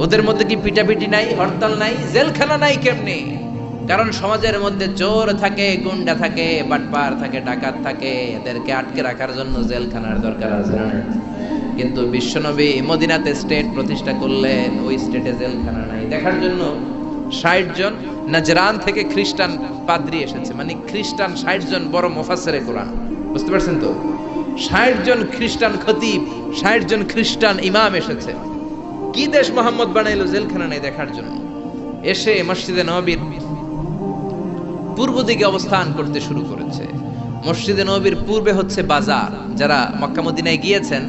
ওদের মধ্যে কি পিটাপিটি নাই, হরতাল নাই? জেলখানা নাই কেমনে? কারণ সমাজের মধ্যে চোর থাকে, গুন্ডা থাকে, বাটপার থাকে, ডাকাত থাকে, এদেরকে আটকে রাখার জন্য জেলখানার দরকার আছে না? কিন্তু বিশ্বনবী মদিনাতে স্টেট প্রতিষ্ঠা করলেন, ওই স্টেটে জেলখানা নাই। দেখার জন্য 60 জন নাজরান থেকে খ্রিস্টান পাদ্রী এসেছে। মানে খ্রিস্টান 60 জন বড় মুফাসসিরে কোরআন, বুঝতে পারছেন তো? 60 জন খ্রিস্টান খতিব, 60 জন খ্রিস্টান ইমাম এসেছে। কি দেশ মোহাম্মদ বানাইলো, জেলখানা নাই দেখার জন্য। এসে মসজিদে নববীর পূর্ব দিকে অবস্থান করতে শুরু করেছে। মসজিদে নববীর পূর্বে হচ্ছে বাজার। যারা মক্কা মদিনায় গিয়েছেন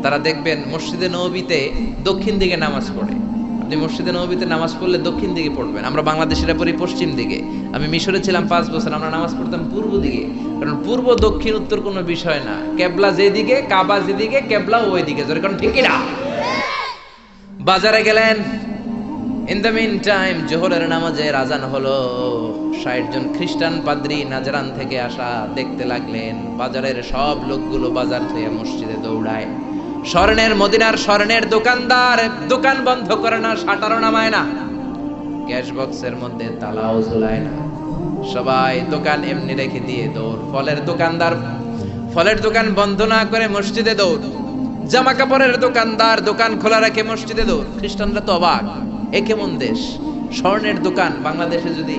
তারা দেখবেন মসজিদে নববীতে দক্ষিণ দিকে নামাজ পড়ে। আপনি মসজিদে নববীতে নামাজ পড়লে দক্ষিণ দিকে পড়বেন। আমরা বাংলাদেশিরা পড়ি পশ্চিম দিকে। আমি মিশরে ছিলাম 5 বছর, আমরা নামাজ পড়তাম পূর্ব দিকে। কারণ পূর্ব দক্ষিণ উত্তর কোনো বিষয় না, কেবলা যেদিকে, কাবা যেদিকে, কেবলা ওই দিকে। জোরে কারণ ঠিক না? বাজারে গেলেন। ইন দ্য মিন টাইম জোহরের নামাজের আজান হলো। 60 জন খ্রিস্টান পাদ্রী নাজরান থেকে আসা দেখতে লাগলেন বাজারের সব লোকগুলো বাজার থেকে মসজিদে দৌড়ায়। স্বর্ণের মদিনার স্বর্ণের দোকানদার দোকান বন্ধ করে না, শাটারও নামায় না, ক্যাশ বক্সের মধ্যে তালাও ঝুলায় না, সবাই দোকান এমনি রেখে দিয়ে দৌড়। ফলের দোকানদার ফলের দোকান বন্ধ না করে মসজিদে দৌড়। জামা কাপড়ের দোকানদার দোকান খোলা রেখে মসজিদে দৌড়। খ্রিস্টানরা তো অবাক, এ কেমন দেশ? স্বর্ণের দোকান বাংলাদেশে যদি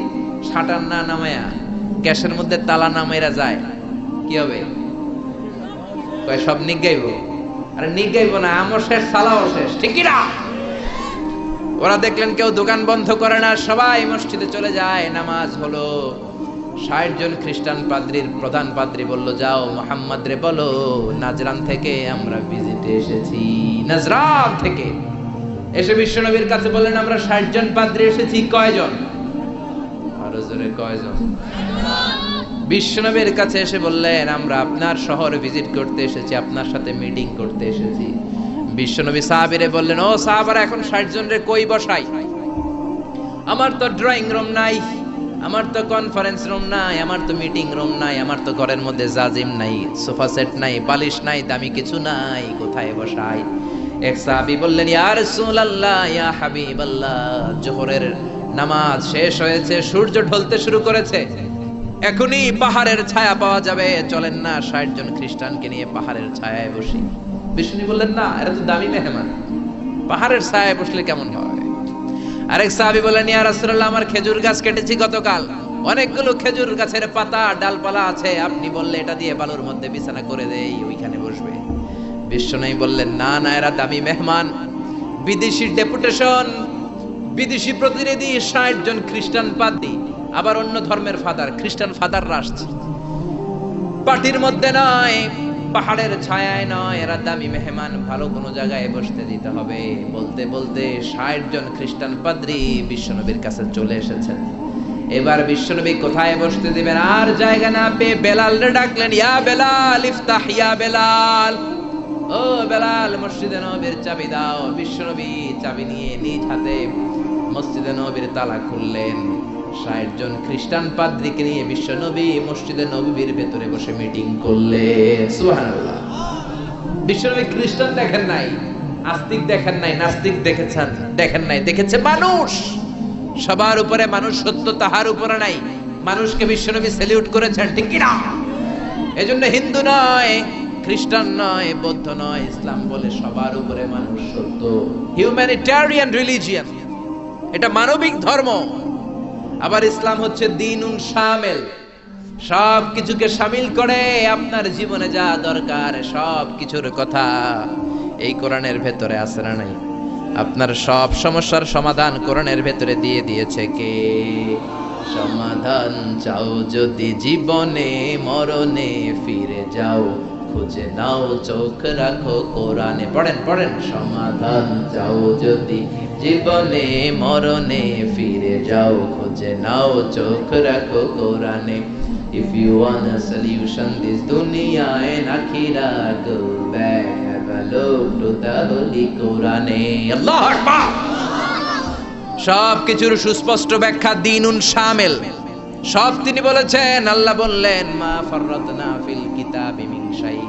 শাটার না নামায়া ক্যাশের মধ্যে তালা নামাইরা যায় কি হবে? কয় সব নিগাইব। আরে নিগাইব না, আমও শেষ, সালাও শেষ, ঠিক না? ওরা দেখলেন কেউ দোকান বন্ধ করে না, সবাই মসজিদে চলে যায়। নামাজ হলো। 60 জন খ্রিস্টান পাদ্রীর প্রধান পাদ্রী বলল, যাও মুহাম্মদ রে বলো নাজরান থেকে আমরা ভিজিটে এসেছি। নাজরান থেকে এসে বিশ্বনবীর কাছে বললেন, আমরা 60 জন পাদ্রী এসেছি। কয়জন? আরো জোরে কয়জন? বিশ্বনবীর কাছে এসে বললেন, আমরা আপনার শহরে ভিজিট করতে এসেছি, আপনার সাথে মিটিং করতে এসেছি। বিশ্বনবী সাহাবীরে বললেন, ও সাহাবারা, এখন 60 জনরে কই বসাই? আমার তো ড্রয়িং রুম নাই, আমার তো কনফারেন্স রুম নাই, আমার তো মিটিং রুম নাই, আমার তো ঘরের মধ্যে জাজিম নাই, সোফা সেট নাই, বালিশ নাই, দামি কিছু নাই, কোথায় বসাই? এক সাহাবী বললেন, ইয়া রাসূলুল্লাহ, ইয়া হাবিবাল্লাহ, জোহরের নামাজ শেষ হয়েছে, সূর্য ঢলতে শুরু করেছে, এখনই পাহাড়ের ছায়া পাওয়া যাবে, চলেন না 60 জন খ্রিস্টানকে নিয়ে পাহাড়ের ছায়ায় বসি। বিষ্ণু বললেন, না, এরা তো দামি মেহমান, পাহাড়ের ছায়ায় বসলে কেমন হয়? আরেক সাহাবী বললেন, ইয়া রাসূলুল্লাহ, আমার খেজুর গাছ কেটেছি গতকাল, অনেকগুলো খেজুর গাছের পাতা ডালপালা আছে, আপনি বললে এটা দিয়ে বালুর মধ্যে বিছানা করে দেই, ওইখানে বসবে। বিশ্বনবী বললেন, না না, এরা দামি মেহমান, বিদেশি ডেপুটেশন, বিদেশি প্রতিনিধি, 60 জন খ্রিস্টান পাদ্রী, আবার অন্য ধর্মের ফাদার, খ্রিস্টান ফাদাররা আসছে, পার্টির মধ্যে নয়, পাহাড়ের ছায়ায় নয়, এরা দামি মেহমান, ভালো কোনো জায়গায় বসতে দিতে হবে। বলতে বলতে 60 জন খ্রিস্টান পাদ্রী বিশ্বনবীর কাছে চলে এসেছেন। এবার বিশ্বনবী কোথায় বসতে দিবেন, আর জায়গা না পেয়ে বেলালরে ডাকলেন, ইয়া বেলাল ইফতাহ, ইয়া বেলাল, ও বেলাল, মসজিদে নববীর চাবি দাও। বিশ্বনবী চাবি নিয়ে নিজ হাতে মসজিদে নববীর তালা খুললেন। 60 জন খ্রিস্টান পাদ্রীকে নিয়ে বিশ্বনবী মসজিদে নববীর ভেতরে বসে মিটিং করলেন। সুবহানাল্লাহ। বিশ্বনবী খ্রিস্টান দেখেন নাই, আস্তিক দেখেন নাই, নাস্তিক দেখেছেন, দেখেন নাই, দেখেছে মানুষ। সবার উপরে মানুষ সত্য, তাহার উপরে নাই। মানুষকে বিশ্বনবী স্যালিউট করেছেন, ঠিক কি না? এজন্য হিন্দু নয়, খ্রিস্টান নয়, বৌদ্ধ নয়, ইসলাম বলে সবার উপরে মানুষ সত্য। হিউম্যানিটেরিয়ান রিলিজিয়ন, এটা মানবিক ধর্ম। আবার ইসলাম হচ্ছে দ্বীনুন শামিল, সব কিছুকে শামিল করে। আপনার জীবনে যা দরকার সব কিছুর কথা এই কোরআনের ভেতরে আছে না নাই? আপনার সব সমস্যার সমাধান কোরআনের ভেতরে দিয়ে দিয়েছে কে? সমাধান চাও যদি জীবনে মরণে ফিরে যাও, খুঁজে নাও চোখ রাখো কোরআনে। পড়েন পড়েন। সমাধান চাও যদি জীবনে মরণে ফিরে যাও, খুঁজে নাও চোখ রাখো কোরআনে। If you want a solution this dunya and akhirah, go back, have a look to the holy Quran. Allahu Akbar. সব কিছুর সুস্পষ্ট ব্যাখ্যা দ্বীনুন শামিল, সব তিনি বলেছেন। আল্লাহ বললেন মা ফাররাতনা ফিল কিতাবি মিন শাই,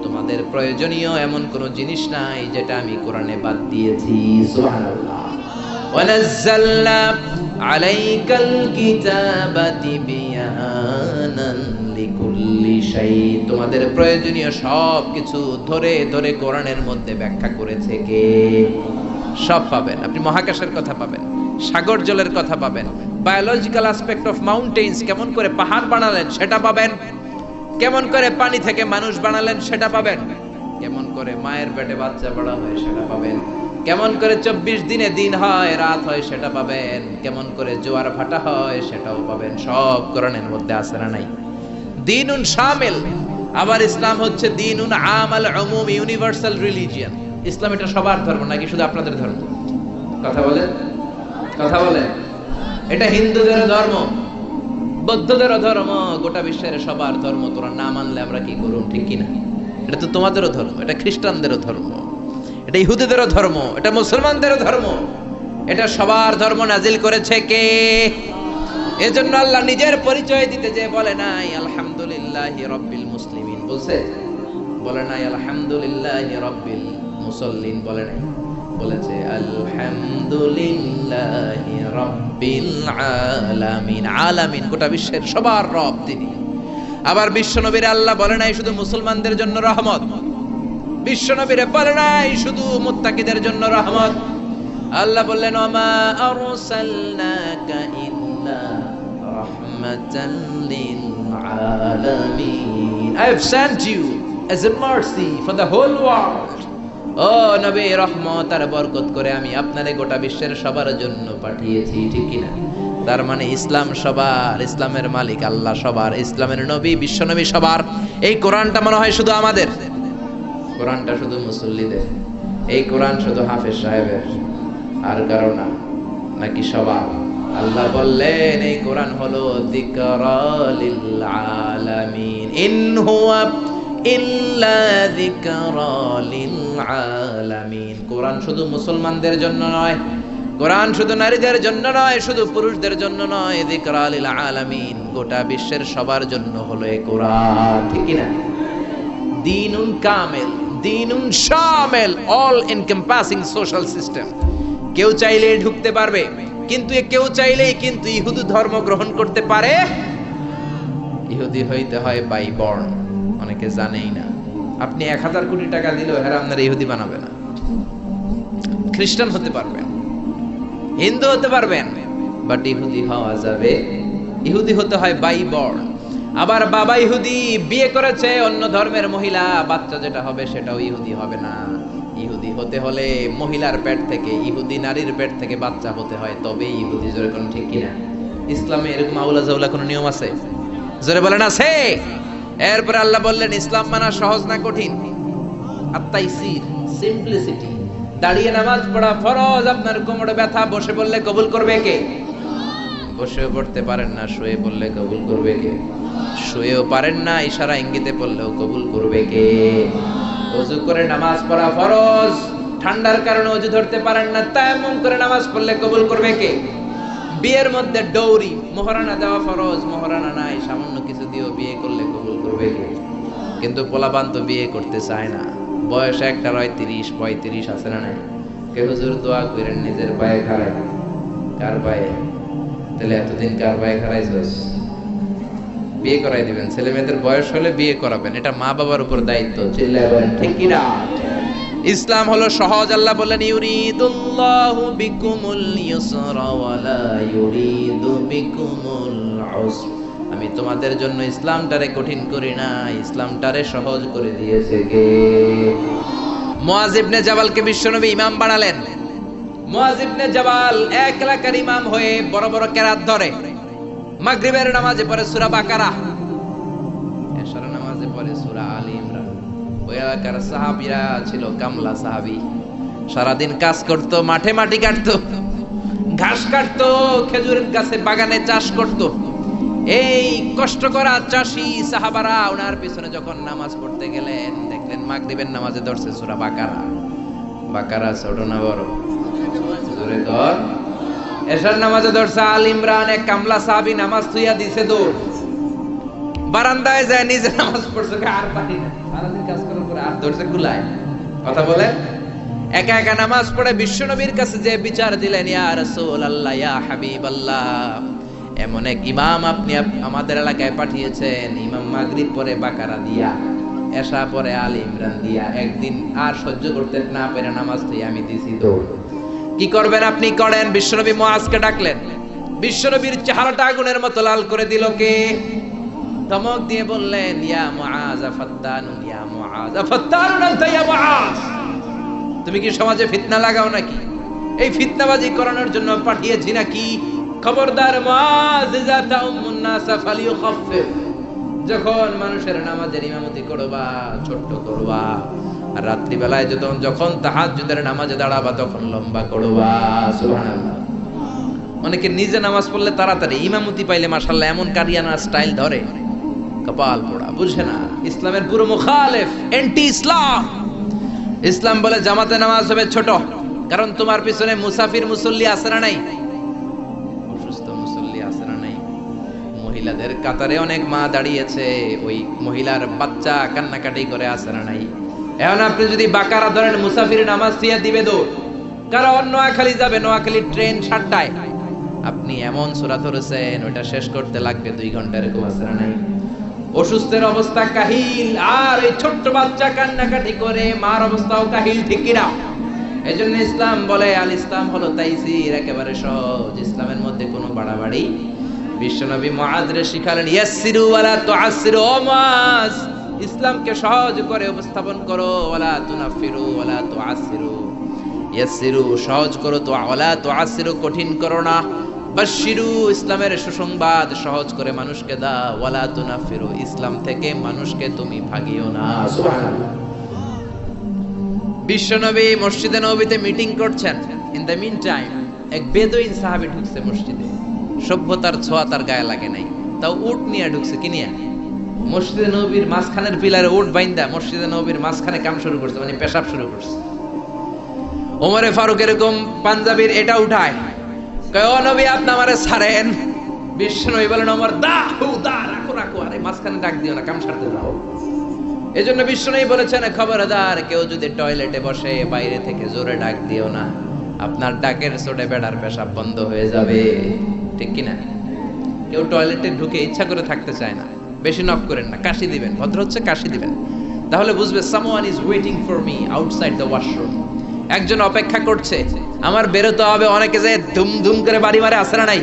তোমাদের প্রয়োজনীয় এমন কোন জিনিস নাই যেটা আমি কোরআনে বাদ দিয়েছি। সুবহানাল্লাহ। ওয়া নাযালনা আলাইকাল কিতাবা তিবয়ানান লিকুল্লি শাই, তোমাদের প্রয়োজনীয় সব কিছু ধরে ধরে কোরআনের মধ্যে ব্যাখ্যা করেছে কে? সব পাবেন আপনি। মহাকাশের কথা পাবেন, সাগর জলের কথা পাবেন, বায়োলজিক্যাল অ্যাসপেক্ট অফ মাউন্টেন্স, কেমন করে পাহাড় বানালেন সেটা পাবেন, কেমন করে পানি থেকে মানুষ বানালেন সেটা পাবেন, কেমন করে মায়ের পেটে বাচ্চা বড় হয় সেটা পাবেন, কেমন করে 24 দিনে দিন হয় রাত হয় সেটা পাবেন, কেমন করে জোয়ার ভাটা হয় সেটাও পাবেন। সব কোরআনের মধ্যে আছে না নাই? দ্বীনুন শামিল। আবার ইসলাম হচ্ছে দ্বীনুন আমাল উমুম, ইউনিভার্সাল রিলিজিয়ন। ইসলাম এটা সবার ধর্ম নাকি শুধু আপনাদের ধর্ম? কথা বলেন, কথা বলেন। এটা হিন্দুদের ধর্ম, বৌদ্ধদের ধর্ম, গোটা বিশ্বের সবার ধর্ম। তোরা না মানলে আমরা কি করব, ঠিক কি না? এটা তো তোমাদেরও ধর্ম, এটা খ্রিস্টানদেরও ধর্ম, এটা ইহুদিদেরও ধর্ম, এটা মুসলমানদেরও ধর্ম। এটা সবার ধর্ম নাজিল করেছে কে? এজন্য আল্লাহ নিজের পরিচয় দিতে যে বলে নাই আলহামদুলিল্লাহি রাব্বিল মুসলিমিন, বলছে? বলে নাই আলহামদুলিল্লাহি রাব্বিল মুসাল্লিন, বলে নাই? বলেছে আলহামদুলিল্লাহি রাব্বিল আলামিন। আলামিন গোটা বিশ্বের সবার রব তিনি। আবার বিশ্বনবীর আল্লাহ বলে নাই শুধু মুসলমানদের জন্য রহমত, বিশ্বনবীরে বলে নাই শুধু মুত্তাকিদের জন্য রহমত। আল্লাহ বললেন ওমা আরসালনাকা ইল্লা রাহমাতাল লিল আলামিন, I have sent you as a mercy for the whole world. ও নবী, রহমত আর বরকত করে আমি আপনারে গোটা বিশ্বের সবার জন্য পাঠিয়েছি, ঠিক কি না? তার মানে ইসলাম সবার, ইসলামের মালিক আল্লাহ সবার, ইসলামের নবী বিশ্বনবী সবার। এই কোরআনটা মনে হয় শুধু আমাদের, কোরআনটা শুধু মুসল্লিদের, এই কোরআন শুধু হাফেজ সাহেবের, আর কারো না, নাকি সবার? আল্লাহ বললেন এই কোরআন হলো যিকরা লিল আলামিন, ইন হুয়া ইল্লা যিকরা লিল আলামিন। কোরআন শুধু মুসলমানদের জন্য নয়, কোরআন শুধু নারীদের জন্য নয়, শুধু পুরুষদের জন্য নয়, যিকরা লিল আলামিন, গোটা বিশ্বের সবার জন্য হলো এই কোরআন, ঠিক কি না? দ্বীনুন কামিল, দ্বীনুন শামিল, অল এনকম্পাসিং সোশ্যাল সিস্টেম। কেউ চাইলেই ঢুকতে পারবে, কিন্তু কেউ চাইলেই কিন্তু ইহুদি ধর্ম গ্রহণ করতে পারে। ইহুদি হইতে হয় বাই বর্ন, অনেকে জানেই না। আপনি 1000 কোটি টাকা দিলেও হেরা আপনার ইহুদি বানাবে না। খ্রিস্টান হতে পারবেন, হিন্দু হতে পারবেন, বাট ইহুদি হওয়া যাবে। ইহুদি হতে হয় বাই বর্ন। আবার বাবা ইহুদি, বিয়ে করেছে অন্য ধর্মের মহিলা, বাচ্চা যেটা হবে সেটাও ইহুদি হবে না। ইহুদি হতে হলে মহিলার পেট থেকে, ইহুদি নারীর পেট থেকে বাচ্চা হতে হয়, তবেই ইহুদি। জোরে কোন ঠিক কিনা? ইসলামে এরকম আউলা জাউলা কোনো নিয়ম আছে? জোরে বলেন আছে? এরপরে আল্লাহ বললেন ইসলাম মানা সহজ না কঠিন? আত-তাইসির, সিম্পলিসিটি। দাঁড়িয়ে নামাজ পড়া ফরজ, আপনার কোমরে ব্যথা, বসে বললে কবুল করবে কে? বসেও পড়তে পারেন না, শুয়ে বললে কবুল করবে কে? শুয়েও পারেন না, ইশারা ইঙ্গিতে পড়লেও কবুল করবে কে? ওযু করে নামাজ পড়া ফরজ, ঠান্ডার কারণে ওযু ধরতে পারেন না, তায়াম্মুম করে নামাজ পড়লে কবুল করবে কে? বিয়ের মধ্যে ডৌরি, মোহরানা দেওয়া ফরজ, মোহরানা নাই, সামান্য কিছু দিয়েও বিয়ে করলে কবুল করবে কে? কিন্তু পোলাপান তো বিয়ে করতে চায় না, বয়স একটা 30-35 আছে না নাই? কে হুজুর দোয়া করেন নিজের পায়ে খাড়ায়। কার পায়ে? তাহলে এতদিন কার পায়ে খাড়াইছস? বিয়ে করাই দিবেন। ছেলে মেয়েদের বয়স হলে বিয়ে করাবেন, এটা মা বাবার উপর দায়িত্ব। চিল্লায় বলেন ঠিক কি না? ইসলাম হলো সহজ। আল্লাহ বললেন ইউরিদুল্লাহু বিকুমুল ইউসরা ওয়া লা ইউরিদু বিকুমুল উসর। আমি তোমাদের জন্য ইসলামটারে কঠিন করি না, ইসলামটারে সহজ করে দিয়েছে কে? মুআয ইবনে জাবালকে বিশ্বনবী ইমাম বানালেন। মুআয ইবনে জাবাল এক এলাকার ইমাম হয়ে বড় বড় কেরাত ধরে। মাগরিবের নামাজে পড়ে সূরা বাকারা, এশারের নামাজে পড়ে সূরা আলী ইমরান। ওই এলাকার সাহাবীরা ছিল কামলা সাহাবী, সারাদিন কাজ করত, মাঠে মাটি কাটতো, ঘাস কাটতো, খেজুরের গাছে বাগানে চাষ করত। এই কষ্ট করা চাষী সাহাবারা ওনার পিছনে যখন নামাজ পড়তে গেলেন, দেখলেন মাগরিবের নামাজে ধরছে সূরা বাকারা। বাকারা ছোট না বড়? জোরে কর। এশার নামাজে ধরছে আল ইমরান। এক কামলা সাহাবী নামাজ থুইয়া দিছে দৌড়, বারান্দায় যায় নিজে নামাজ পড়ছে, আর পারি না, সারাদিন কাজ করার পরে আর ধরছে কুলায়। কথা বলে একা একা নামাজ পড়ে বিশ্বনবীর কাছে যে বিচার দিলেন, ইয়া রাসূলুল্লাহ, ইয়া হাবিবাল্লাহ, এমন এক ইমাম আপনি আমাদের এলাকায় পাঠিয়েছেন, ইমাম মাগরিব পরে বাকারা দিয়া, এশা পরে আল ইমরান দিয়া, একদিন আর সহ্য করতে না পেরে নামাজ থেকে আমি দিছি দৌড়। কি করবেন আপনি? করেন। বিশ্বনবী মুআজকে ডাকলেন। বিশ্বনবীর চেহারাটা আগুনের মতো লাল করে দিল কে? ধমক দিয়ে বললেন, ইয়া মুআজ ফাত্তানুন, ইয়া মুআজ ফাত্তানুন আনতা ইয়া মুআজ। তুমি কি সমাজে ফিতনা লাগাও নাকি? এই ফিতনাবাজি করানোর জন্য পাঠিয়েছি নাকি? খবরদার মুআজ, ইযা তাউমুন নাস ফালিয়ুখাফফিফ। যখন মানুষের নামাজের ইমামতি করবা, ছোট্ট করবা, আর রাত্রি বেলায় যখন তাহাজ্জুদের নামাজে দাঁড়াবা তখন লম্বা করবা। সুবহানাল্লাহ। অনেকে নিজে নামাজ পড়লে তাড়াতাড়ি, ইমামতি পাইলে মাশাআল্লাহ এমন কারিয়ানা স্টাইল ধরে, কপাল পোড়া, বুঝে না ইসলামের পুরো মুখালেফ, এন্টি ইসলাম। ইসলাম বলে জামাতে নামাজ হবে ছোট, কারণ তোমার পিছনে মুসাফির মুসল্লি আছে না নাই? অসুস্থ মুসল্লি আছে না নাই? মহিলাদের কাতারে অনেক মা দাঁড়িয়েছে, ওই মহিলার বাচ্চা কান্নাকাটি করে আছে না নাই? এখন আপনি যদি বাকারা ধরেন, মুসাফির নামাজ দিয়া দিবে দৌড়, কারণ নোয়াখালী যাবে, নোয়াখালী ট্রেন 7টায়, আপনি এমন সূরা ধরেছেন ওটা শেষ করতে লাগবে 2 ঘন্টা, এরকম আছে না নাই? অসুস্থের অবস্থা কাহিল, আর এই ছোট্ট বাচ্চা কান্নাকাটি করে, মার অবস্থাও কাহিল, ঠিক কিনা? এজন্য ইসলাম বলে আল ইসলাম হলো তাইসির, একেবারে সহজ, ইসলামের মধ্যে কোনো বাড়াবাড়ি। বিশ্বনবী মুআযরে শিখালেন, ইয়াসসিরু ওয়ালা তুআসসিরু। ও মুআয, ইসলামকে সহজ করে উপস্থাপন করো, ওয়ালা তুনাফিরু ওয়ালা তুআসসিরু। ইয়াসসিরু সহজ করো, তো ওয়ালা তুআসসিরু কঠিন করো না। বাশশিরু ইসলামের সুসংবাদ সহজ করে মানুষকে দাও, ওয়ালা তুনাফিরু ইসলাম থেকে মানুষকে তুমি ভাগিও না। সুবহানাল্লাহ। বিশ্বনবী মসজিদে নববীতে মিটিং করছেন। ইন দ্য মিন টাইম এক বেদুইন সাহাবী ঢুকছে মসজিদে। সভ্যতার ছোঁয়া তার গায়ে লাগে নাই, তাও উট নিয়ে ঢুকছে। কি নিয়ে? মসজিদে নববীর মাঝখানের পিলারে উট বাইন্দা মসজিদে নববীর মাঝখানে কাম শুরু করছে, মানে পেশাব শুরু করছে। ওমরে ফারুক এরকম পাঞ্জাবির এটা উঠায়, কয় ও নবী আপনি আমারে ছাড়েন। বিশ্বনবী বলেন, ওমর দাহু দা, রাখো রাখো, আরে মাঝখানে ডাক দিও না, কাম সারতে দাও। এজন্য বিশ্বনবী বলেছেন, খবরদার কেউ যদি টয়লেটে বসে বাইরে থেকে জোরে ডাক দিও না, আপনার ডাকের চোটে বেড়ার পেশাব বন্ধ হয়ে যাবে। ঠিক কিনা? কেউ টয়লেটে ঢুকে ইচ্ছা করে থাকতে চায় না, বেশি নক করেন না, কাশি দিবেন, ভদ্র হচ্ছে কাশি দিবেন, তাহলে বুঝবে someone is waiting for me outside the washroom. একজন অপেক্ষা করছে, আমার বেরোতে হবে। অনেকে যে ধুম ধুম করে বাড়ি মারে, আসে না নাই?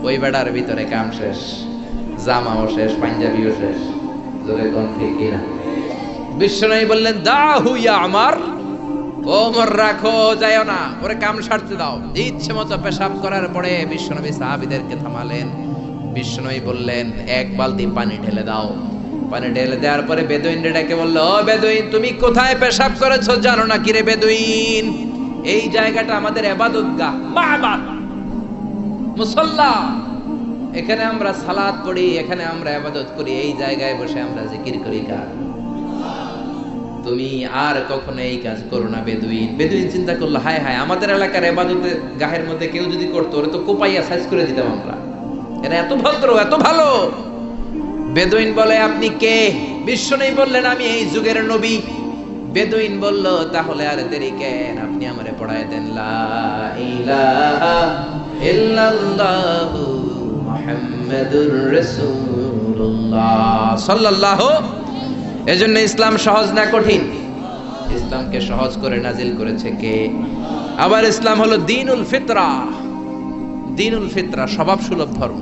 ওই বেড়ার ভিতরে কাম শেষ, জামাও শেষ, পাঞ্জাবিও শেষ। জোরে কোন ঠিক কিনা? বিশ্বনবী বললেন, দাহু ইয়া আমার, ওমর রাখো, যায়ও না, ওরে কাম সারতে দাও। ইচ্ছে মতো পেশাব করার পরে বিশ্বনবী সাহাবীদেরকে থামালেন। বিশ্বনবী বললেন, 1 বালতি পানি ঢেলে দাও। পানি ঢেলে দেওয়ার পরে বেদুইনরে ডেকে বলল, ও বেদুইন, তুমি কোথায় পেশাব করেছো জানো না কি রে বেদুইন? এই জায়গাটা আমাদের ইবাদতগাহ, মা'বাদ, মুসাল্লা, এখানে আমরা সালাত পড়ি, এখানে আমরা ইবাদত করি, এই জায়গায় বসে আমরা জিকির করি। কার? তুমি আর কখনো এই কাজ করো না বেদুইন। বেদুইন চিন্তা করলো, হায় হায়, আমাদের এলাকার ইবাদতের গাহের মধ্যে কেউ যদি করতো, ওরে তো কোপাইয়া সাইজ করে দিতাম আমরা, এরা এত ভদ্র, এত ভালো। বেদুইন বলে, আপনি কে? বিশ্বনবী বললেন, আমি এই যুগের নবী। বেদুইন বলল, তাহলে আর দেরি কেন, আপনি আমারে পড়ায় দেন, লা ইলাহা ইল্লাল্লাহু মুহাম্মাদুর রাসূলুল্লাহ সাল্লাল্লাহু। এজন্য ইসলাম সহজ না কঠিন? ইসলামকে সহজ করে নাজিল করেছে কে? আবার ইসলাম হলো দ্বীনুল ফিতরা। দ্বীনুল ফিতরা স্বভাব সুলভ ধর্ম,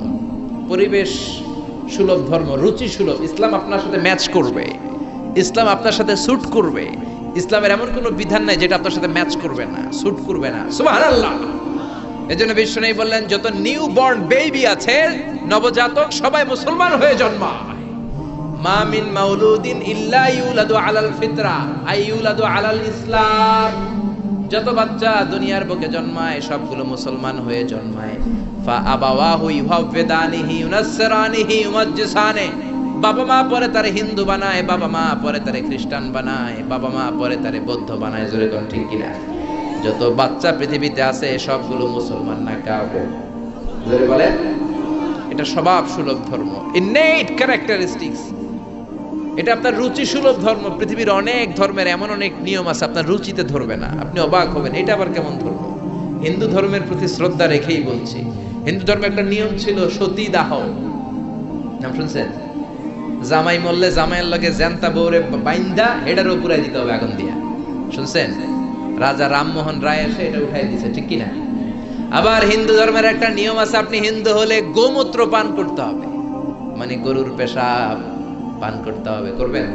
পরিবেশ সুলভ ধর্ম, রুচি সুলভ। ইসলাম আপনার সাথে ম্যাচ করবে, ইসলাম আপনার সাথে স্যুট করবে। ইসলামের এমন কোনো বিধান নাই যেটা আপনার সাথে ম্যাচ করবে না, স্যুট করবে না। সুবহানাল্লাহ। এজন্য বিশ্বনবী বললেন, যত নিউ বর্ন বেবি আছে, নবজাতক, সবাই মুসলমান হয়ে জন্মায়। মা মিন মাউলুদিন ইল্লা ইউলাদু আলাল ফিতরা আই ইউলাদু আলাল ইসলাম। যত বাচ্চা দুনিয়ার বুকে জন্মায় সবগুলো মুসলমান হয়ে জন্মায়। ফা আবাওয়াহু ইউহাওয়িদানিহি ইউনাসসিরানিহি ইউমাজ্জিসানি। বাবা মা পরে তারে হিন্দু বানায়, বাবা মা পরে তারে খ্রিস্টান বানায়, বাবা মা পরে তারে বৌদ্ধ বানায়। জোরে কোন ঠিক কিনা? যত বাচ্চা পৃথিবীতে আছে সবগুলো মুসলমান না কাফের? জোরে বলে। এটা স্বভাব সুলভ ধর্ম, ইননেট ক্যারেক্টারিস্টিক্স। এটা আপনার রুচি সুলভ ধর্ম। পৃথিবীর অনেক ধর্মের এমন অনেক নিয়ম আছে আপনার রুচিতে ধরবে না, আপনি অবাক হবেন এটা আবার কেমন ধর্ম। হিন্দু ধর্মের প্রতি শ্রদ্ধা রেখেই বলছি, হিন্দু ধর্মে একটা নিয়ম ছিল সতী দাহ। নাম শুনছেন? জামাই মরলে জামাইয়ের লগে জ্যান্তা বউরে বাইন্দা এটার উপরে দিতে হবে আগুন দিয়া। শুনছেন? রাজা রামমোহন রায় এসে এটা উঠাই দিয়েছে, ঠিক কিনা? আবার হিন্দু ধর্মের একটা নিয়ম আছে, আপনি হিন্দু হলে গোমূত্র পান করতে হবে, মানে গরুর পেশাব পান করতে হবে। করবেন?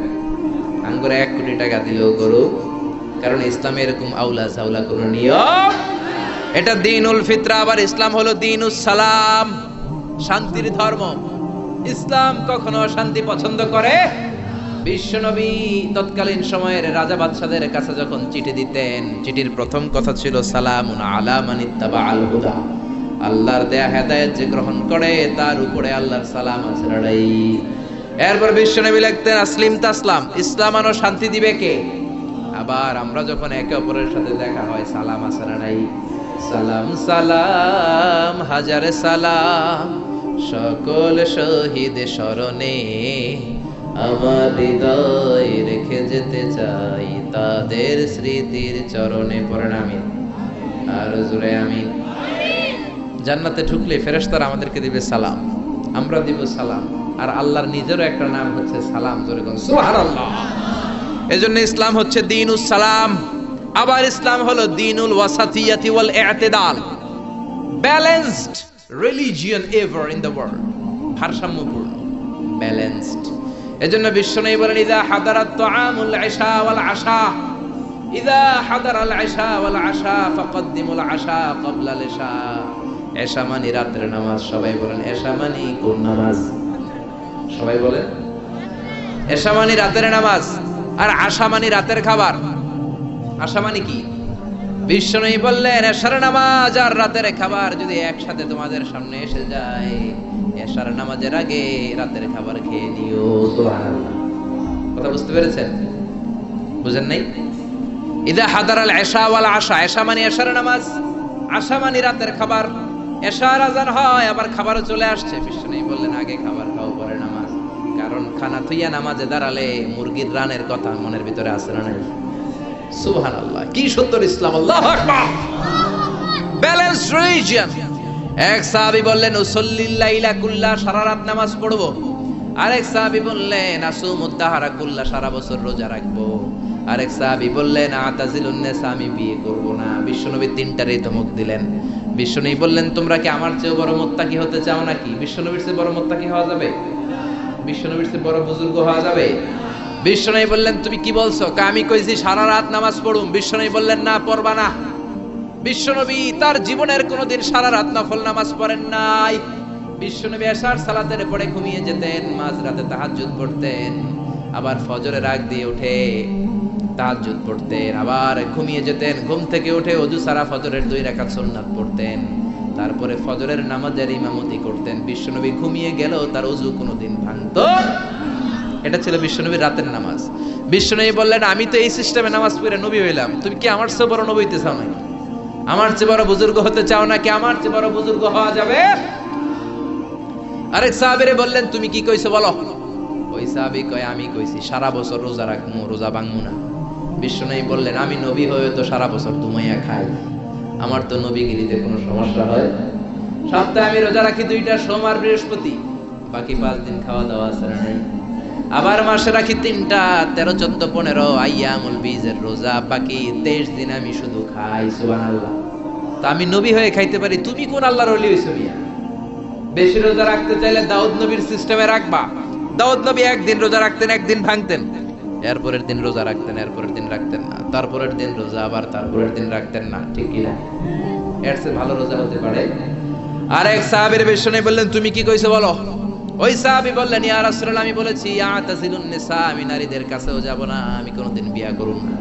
আঙ্গুরে 1 কোটি টাকা দিলেও গরু, কারণ ইসলামে এরকম আউলা সাউলা কোন নিয়ম। এটা দ্বীনুল ফিতরা। আবার ইসলাম হলো দ্বীনুস সালাম, শান্তির ধর্ম। ইসলাম কখনো শান্তি পছন্দ করে? বিশ্বনবী তৎকালীন সময়ের রাজা বাদশাদের কাছে যখন চিঠি দিতেন, চিঠির প্রথম কথা ছিল সালামুন আলা মান ইত্তাবাআল হুদা। আল্লাহর দেয়া হেদায়েত যে গ্রহণ করে তার উপরে আল্লাহর সালাম আছে। এরপর বিশ্বনবী লিখতেন আসলিম তাসলাম, ইসলাম আনো শান্তি দিবে কে? আবার আমরা যখন একে অপরের সাথে দেখা হয় সালাম আছে না নাই? সালাম সালাম হাজারে সালাম, সকল শহীদ স্মরণে আমার হৃদয় রেখে যেতে চাই তাদের স্মৃতির চরণে। পড়েন আমিন, আর জোরে আমিন। জান্নাতে ঢুকলে ফেরেশতারা আমাদেরকে দিবে সালাম, আমরা দিব সালাম। আর আল্লাহর নিজেরও একটা নাম হচ্ছে সালাম। জোরে বলুন সুবহানাল্লাহ। এজন্য ইসলাম হচ্ছে দ্বীনুস সালাম। আবার ইসলাম হলো দ্বীনুল ওয়াসাতিয়াতি ওয়াল ই'তিদাল, balanced religion ever in the world, ভারসাম্যপূর্ণ, ব্যালেন্সড। এজন্য বিশ্বনবী বলেন ইযা হাদারাত তুআমুল ইশা ওয়াল আশা, ইযা হাদারাল ইশা ওয়াল আশা ফাকদ্দিমুল আশা ক্বাবলাল ইশা। ইশা মানে রাতের নামাজ। সবাই বলেন ইশা মানে কোন নামাজ? সবাই বলেন। ইশা মানে রাতের নামাজ, আর আশা মানে রাতের খাবার। আশা মানে কি? বিশ্বনবী বললেন ইশার নামাজ আর রাতের খাবার যদি একসাথে তোমাদের সামনে এসে যায়, ইশার নামাজের আগে রাতের খাবার খেয়ে নিও। সুবহানাল্লাহ। কথা বুঝতে পেরেছেন? বুঝেন নাই? ইযা হাদারাল ইশা ওয়াল আশা, ইশা মানে ইশার নামাজ, আশা মানে রাতের খাবার। ইশার আযান হয়, আবার খাবারও চলে আসছে। বিশ্বনবী বললেন আগে খাবার খাও পরে নামাজ, কারণ খানা থুইয়া নামাজে দাঁড়ালে মুরগির রানের কথা মনের ভিতরে আসে না। সুবহানাল্লাহ, কি সুন্দর ইসলাম! আল্লাহু আকবার। Balance religion. এক সাহাবী বললেন উসাল্লিল লাইলা কুল্লা, সারা রাত নামাজ পড়বো। আরেক সাহাবী বললেন আসুমুদ দাহরা কুল্লা, সারা বছর রোজা রাখবো। আরেক সাহাবী বললেন আতাজিলুন নিসা, আমি বিয়ে করব না। বিশ্বনবী তিনটারই ধমক দিলেন। বিশ্বনবী বললেন তোমরা কি আমার চেয়ে বড় মুত্তাকি হতে চাও নাকি? বিশ্বনবীর চেয়ে বড় মুত্তাকি হওয়া যাবে? বিশ্বনবীর চেয়ে বড় বুজুর্গ হওয়া যাবে? বিশ্বনবী বললেন তুমি কি বলছো? আমি কইছি সারা রাত নামাজ পড়ুম। বিশ্বনবী বললেন না, পড়বা না। বিশ্বনবী তার জীবনের কোনোদিন সারা রাত নফল নামাজ পড়েন নাই। বিশ্বনবী এশার সালাতের পরে ঘুমিয়ে যেতেন, মাঝরাতে তাহাজ্জুদ পড়তেন, আবার ফজরের আগ দিয়ে উঠে তাহাজ্জুদ পড়তেন, আবার ঘুমিয়ে যেতেন, ঘুম থেকে উঠে ওযু সারা ফজরের 2 রাকাত সুন্নাত পড়তেন, তারপরে ফজরের নামাজের ইমামতি করতেন। বিশ্বনবী ঘুমিয়ে গেলেও তার ওযু কোনোদিন ভাঙতো। এটা ছিল বিশ্বনবীর রাতের নামাজ। বিশ্বনবী বললেন আমি তো এই সিস্টেমে নামাজ পড়ে নবী হইলাম, তুমি কি আমার চেয়ে বড় নবী হইতে চাও নাকি? আমার চেয়ে বড় বুজুর্গ হতে চাও নাকি? আমার চেয়ে বড় বুজুর্গ হওয়া যাবে? আরেক সাহাবীরে বললেন তুমি কি কইছো বলো। ওই সাহাবী কয় আমি কইছি সারা বছর রোজা রাখমু, রোজা ভাঙমু না। বিশ্বনবী বললেন আমি নবী হয়ে তো সারা বছর দুমাইয়া খাই, আমার তো নবীগিরিতে কোনো সমস্যা হয়? সপ্তাহে আমি রোজা রাখি 2টা, সোমবার বৃহস্পতি, বাকি 5 দিন খাওয়া দাওয়া আছে না নাই? আবার মাসে রাখি 3টা, 13, 14, 15 আইয়ামুল বীজের রোজা, বাকি 23 দিন আমি শুধু খাই। সুবহানাল্লাহ। তা আমি নবী হয়ে খাইতে পারি, তুমি কোন আল্লাহর ওলি হইছো মিয়া? বেশি রোজা রাখতে চাইলে দাউদ নবীর সিস্টেমে রাখবা। দাউদ নবী একদিন রোজা রাখতেন, একদিন ভাঙতেন, এরপরের দিন রোজা রাখতেন, এরপরের দিন রাখতেন না, তারপরের দিন রোজা, আবার তারপরের দিন রাখতেন না। ঠিক কি না? এর চেয়ে ভালো রোজা হতে পারে? আর এক সাহাবীর বেশনে বললেন, তুমি কি কইছো বলো? ওই সাহাবী বললেন, ইয়া রাসূলুল্লাহ, আমি বলেছি ইয়াতাজিলুন নিসা, আমি নারীদের কাছেও যাব না, আমি কোনোদিন বিয়া করব না।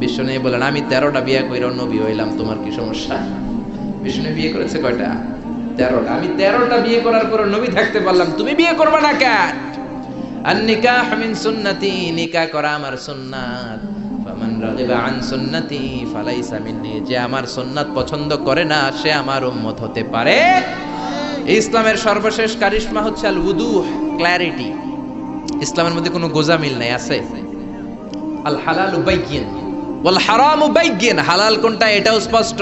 বিষ্ণু বললেন, আমি 13টা বিয়ে কইরা নবী হইলাম, তোমার কি সমস্যা? বিষ্ণু বিয়ে করেছে কয়টা? 13টা। আমি 13টা বিয়ে করার পর নবী থাকতে পারলাম, তুমি বিয়ে করবে না কেন? আন-নিকাহ মিন সুন্নতি, নিকাহ করা আমার সুন্নাত। ফামান রাগিবা আন সুন্নতি ফালাইসা মিন্নি, যে আমার সুন্নাত পছন্দ করে না সে আমার উম্মত হতে পারে। ইসলামের সর্বশেষ কারিশমা হচ্ছে আল উদুহ, ক্ল্যারিটি। ইসলামের মধ্যে কোনো গোজামিল নাই। আছে আল হালালু বাইয়িন ওয়াল হারামু বাইয়িন, হালাল কোনটা এটাও স্পষ্ট,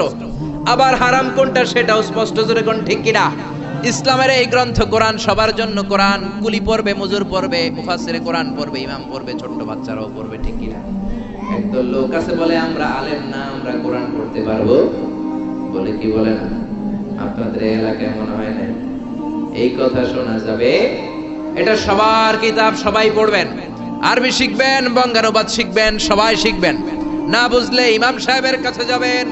আবার হারাম কোনটা সেটাও স্পষ্ট। জোরে কোন ঠিক কিনা? ইসলামের এই গ্রন্থ কোরআন সবার জন্য। কোরআন কুলি পড়বে, মজুর পড়বে, মুফাসসিরে কোরআন পড়বে, ইমাম পড়বে, ছোট বাচ্চারাও পড়বে। ঠিক কিনা? একদল লোক আছে বলে আমরা আলেম না, আমরা কোরআন পড়তে পারবো, বলে কি বলে না? আপনাদের এলাকায় মনে হয় না এই কথা শোনা যাবে? এটা সবার কিতাব, সবাই পড়বেন, আরবি শিখবেন, বঙ্গানুবাদ শিখবেন, সবাই শিখবেন। না বুঝলে ইমাম সাহেবের কাছে যাবেন,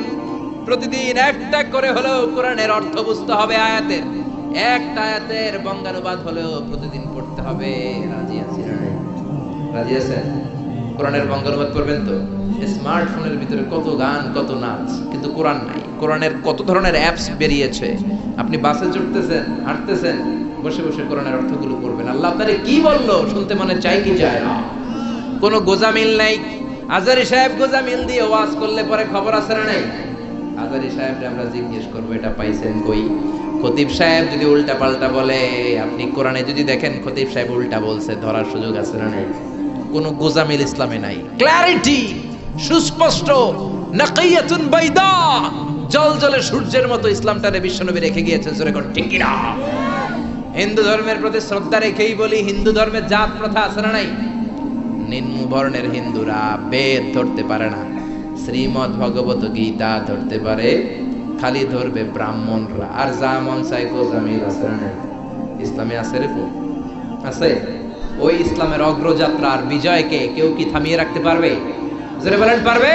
প্রতিদিন একটা করে হলেও কোরআনের অর্থ বুঝতে হবে। আয়াতের একটা আয়াতের বঙ্গানুবাদ হলেও প্রতিদিন পড়তে হবে। রাজি আছেন? রাজি আছেন? কোরআনের বঙ্গানুবাদ করবেন তো? স্মার্টফোনের ভিতরে কত গান, কত নাচ, কিন্তু কোরআন নাই। কোরআনের কত ধরনের অ্যাপস বেরিয়েছে। আপনি বাসে চড়তেছেন, হাঁটতেছেন, বসে বসে কোরআনের অর্থগুলো পড়বেন। আল্লাহ আপনারে কি বললো শুনতে মনে চাই কি চায় না? কোনো গোজামিল নাই। আজারি সাহেব গোজামিল দিয়ে ওয়াজ করলে পরে খবর আছে না নাই? আজারি সাহেবকে আমরা জিজ্ঞেস করবো এটা পাইছেন কই? খতিব সাহেব যদি উল্টা পাল্টা বলে, আপনি কোরআনে যদি দেখেন খতিব সাহেব উল্টা বলছে, ধরার সুযোগ আছে না নাই? কোনো গোজামিল ইসলামে নাই। ক্ল্যারিটি, সুস্পষ্ট, নাকিয়াতুন বাইদা, জলজলে সূর্যের মতো ইসলামটারে বিশ্বনবী রেখে গিয়েছেন। জোরে কোন ঠিক কিনা? হিন্দু ধর্মের প্রতি শ্রদ্ধা রেখেই বলি, হিন্দু ধর্মের জাত প্রথা আছে না নাই? নিম্ন বর্ণের হিন্দুরা বেদ ধরতে পারে না, শ্রীমদ ভগবত গীতা ধরতে পারে, খালি ধরবে ব্রাহ্মণরা। আর যা মন চাই গোজামিল আছে না নাই? ইসলামে আছে রে? আছে। ওই ইসলামের অগ্রযাত্রার বিজয়কে কেউ কি থামিয়ে রাখতে পারবে? জোরে বলেন পারবে?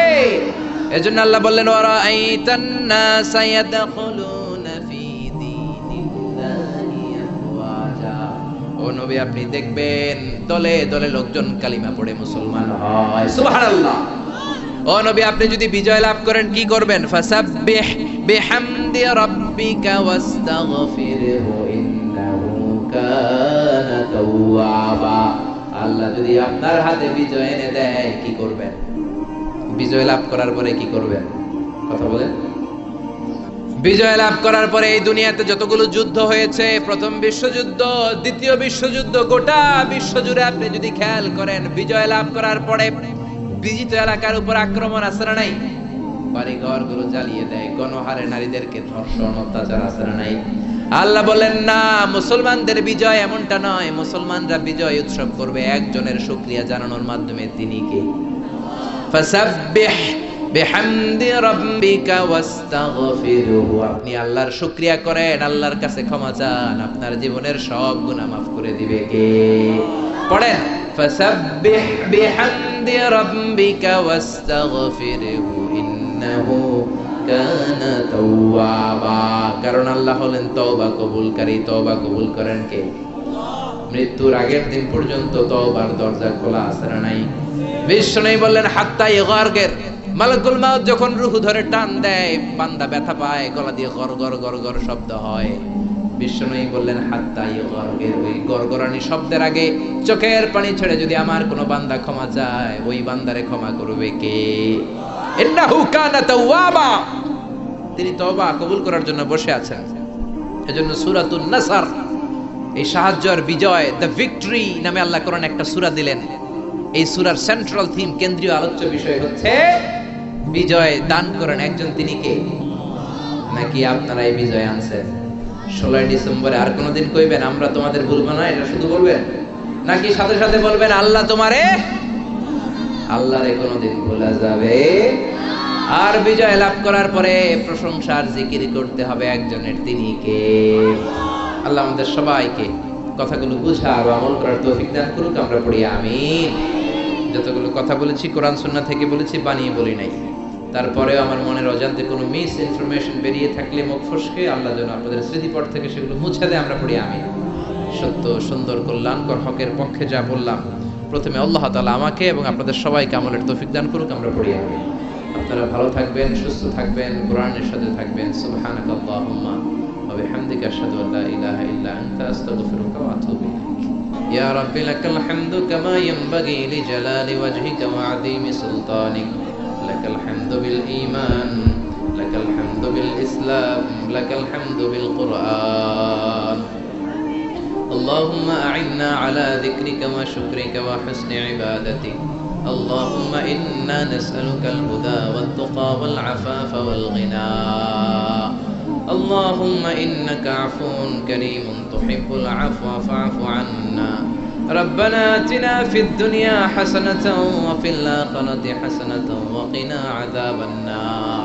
এজন্য আল্লাহ বললেন, ওয়ারাআইতান নাসা ইয়াদখুলুনা ফি দীনিল্লাহি আফওয়াজা, ও নবী আপনি দেখবেন দলে দলে লোকজন কালিমা পড়ে মুসলমান হয়। সুবহানাল্লাহ। ও নবী আপনি যদি বিজয় লাভ করেন কি করবেন? ফাসাব্বিহ বিহামদি রাব্বিকা ওয়াস্তাগফিরহু ইন্নাহু কানা তাওয়াবা। আল্লাহ যদি আপনার হাতে বিজয় এনে দেয় কি করবেন? বিজয় লাভ করার পরে কি করবেন? কথা বলেন। বিজয় লাভ করার পরে এই দুনিয়াতে যতগুলো যুদ্ধ হয়েছে, প্রথম বিশ্বযুদ্ধ, দ্বিতীয় বিশ্বযুদ্ধ, গোটা বিশ্বজুড়ে আপনি যদি খেয়াল করেন, বিজয় লাভ করার পরে বিজিত এলাকার উপর আক্রমণ আছে না নাই? বাড়িঘর গুলো জ্বালিয়ে দেয়, গণহারে নারীদেরকে ধর্ষণ, অত্যাচার আছে না নাই? আল্লাহ বলেন না, মুসলমানদের বিজয় এমনটা নয়। মুসলমানরা বিজয় উৎসব করবে একজনের শুকরিয়া জানানোর মাধ্যমে, তিনি কে? ফাসাব্বিহ বিহামদি রাব্বিকা ওয়াস্তাগফিরহু, আপনি আল্লাহর শুকরিয়া করেন, আল্লাহর কাছে ক্ষমা চান, আপনার জীবনের সব গুনাহ মাফ করে দিবে কে? পড়েন, ফাসাব্বিহ বিহামদি রাব্বিকা ওয়াস্তাগফিরহু ইন্নাহু কানা তাওয়াবা, কারণ আল্লাহ হলেন তওবা কবুলকারী। তওবা কবুল করেন কে? মৃত্যুর আগের দিন পর্যন্ত তওবার দরজা খোলা আছে না নাই? বিষ্ণু বললেন, হাত্তা ইগারগের, মালাকুল মাউত যখন রূহ ধরে টান দেয়, বান্দা ব্যথা পায়, গলা দিয়ে গর গর গর গর শব্দ হয়। বিষ্ণু বললেন, হাত্তা ইগারগের, ওই গরগরানি শব্দের আগে চোখের পানি ছেড়ে যদি আমার কোনো বান্দা ক্ষমা চায়, ওই বান্দারে ক্ষমা করবে কে? ইন্নাহু কানা তাওয়াবা, তিনি তওবা কবুল করার জন্য বসে আছেন। এজন্য সূরাতুন নাসর, এই সাহায্য আর বিজয়, দ্য ভিক্টরি নামে আল্লাহ কোরআন একটা সূরা দিলেন। এই সূরার সেন্ট্রাল থিম, কেন্দ্রীয় আলোচ্য বিষয় হচ্ছে বিজয় দান করেন একজন, তিনি কে? নাকি আপনারা এই বিজয় আনছেন? 16 ডিসেম্বরে আর কোনদিন কইবেন আমরা তোমাদের ভুলবো না, এটা শুধু বলবেন? নাকি সাথে সাথে বলবেন আল্লাহ তোমারে? আল্লাহরে কোনোদিন ভোলা যাবে? আর বিজয় লাভ করার পরে প্রশংসার জিকির করতে হবে একজনের, তিনি কে? আল্লাহ আমাদের সবাইকে কথাগুলো বুঝা আর আমল করার তৌফিক দান করুক। আমরা পড়ি আমিন। যতগুলো কথা বলেছি কোরআন সুন্নাহ থেকে বলেছি, বানিয়ে বলি নাই। তারপরেও আমার মনের অজান্তে কোনো মিস ইনফরমেশন বেরিয়ে থাকলে মুখ ফসকে আল্লাহ যেন আপনাদের স্মৃতিপট থেকে সেগুলো মুছে দেয়। আমরা পড়ি আমিন। সত্য, সুন্দর, কল্যাণকর, হকের পক্ষে যা বললাম, প্রথমে আল্লাহ তাআলা আমাকে এবং আপনাদের সবাইকে আমলের তৌফিক দান করুক। আমরা পড়ি আমিন। আপনারা ভালো থাকবেন, সুস্থ থাকবেন, কোরআনের সাথে থাকবেন। সুবহানাকাল্লাহুম্মা ওয়া বিহামদিকা আশহাদু আল্লা ইলাহা ইল্লা আনতা আস্তাগফিরুকা ওয়া আতুবু ইলাইক। ইয়া রাব্বি লাকাল হামদু কামা ইয়ানবাগি লিজালালি ওয়াজহিকা ওয়া আযীমি সুলতানিক। লাকাল হামদু বিল ঈমান, লাকাল হামদু বিল ইসলাম, লাকাল হামদু বিল কুরআন। اللهم أعنا على ذكرك وشكرك وحسن عبادتك. اللهم إنا نسألك الهدى والتقى والعفاف والغنى. اللهم إنك عفو كريم تحب العفو فاعف عنا. ربنا آتنا في الدنيا حسنة وفي الآخرة حسنة وقنا عذاب النار.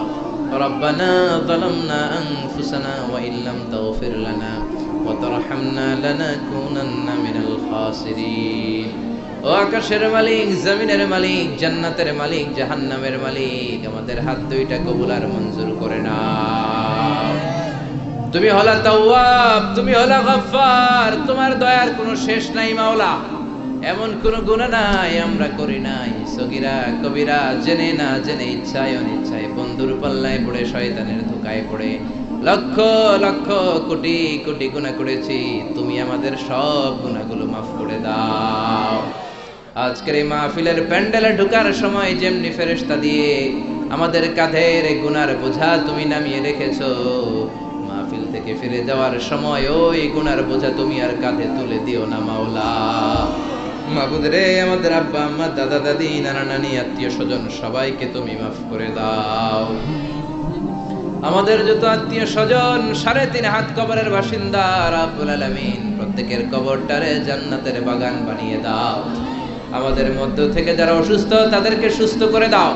ربنا ظلمنا أنفسنا وإن لم تغفر لنا وترحمنا لنكونن من الخاسرين. ও আকাশের মালিক, জমিনের মালিক, জান্নাতের মালিক, জাহান্নামের মালিক, আমাদের হাত দুইটা কবুল আর মঞ্জুর করে নাও। তুমি হলা তাওয়াব, তুমি হলা গফফার, তোমার দয়ার কোনো শেষ নাই মাওলা। এমন কোন গুনাহ নাই আমরা করি নাই, সগীরা কবিরা, জেনে না জেনে, ইচ্ছায় অনিচ্ছায়, বন্ধুর পাল্লায় পড়ে, শয়তানের ধোঁকায় পড়ে লক্ষ লক্ষ কোটি কোটি গুনাহ করেছি। তুমি আমাদের সব গুনাহগুলো মাফ করে দাও। আজকের এই মাহফিলের প্যান্ডেলে ঢোকার সময় যেমনি ফেরেশতা দিয়ে আমাদের কাঁধের গুনার বোঝা তুমি নামিয়ে রেখেছো, মাহফিল থেকে ফিরে যাওয়ার সময় ওই গুনার বোঝা তুমি আর কাঁধে তুলে দিও না মাওলা। মাবুদ রে, আমাদের আব্বা আম্মা, দাদা দাদি, নানা নানি, আত্মীয় স্বজন সবাইকে তুমি মাফ করে দাও। আমাদের যত আত্মীয় স্বজন 3.5 হাত কবরের বাসিন্দা, রাব্বুল আলামিন প্রত্যেকের কবরটারে জান্নাতের বাগান বানিয়ে দাও। আমাদের মধ্য থেকে যারা অসুস্থ তাদেরকে সুস্থ করে দাও।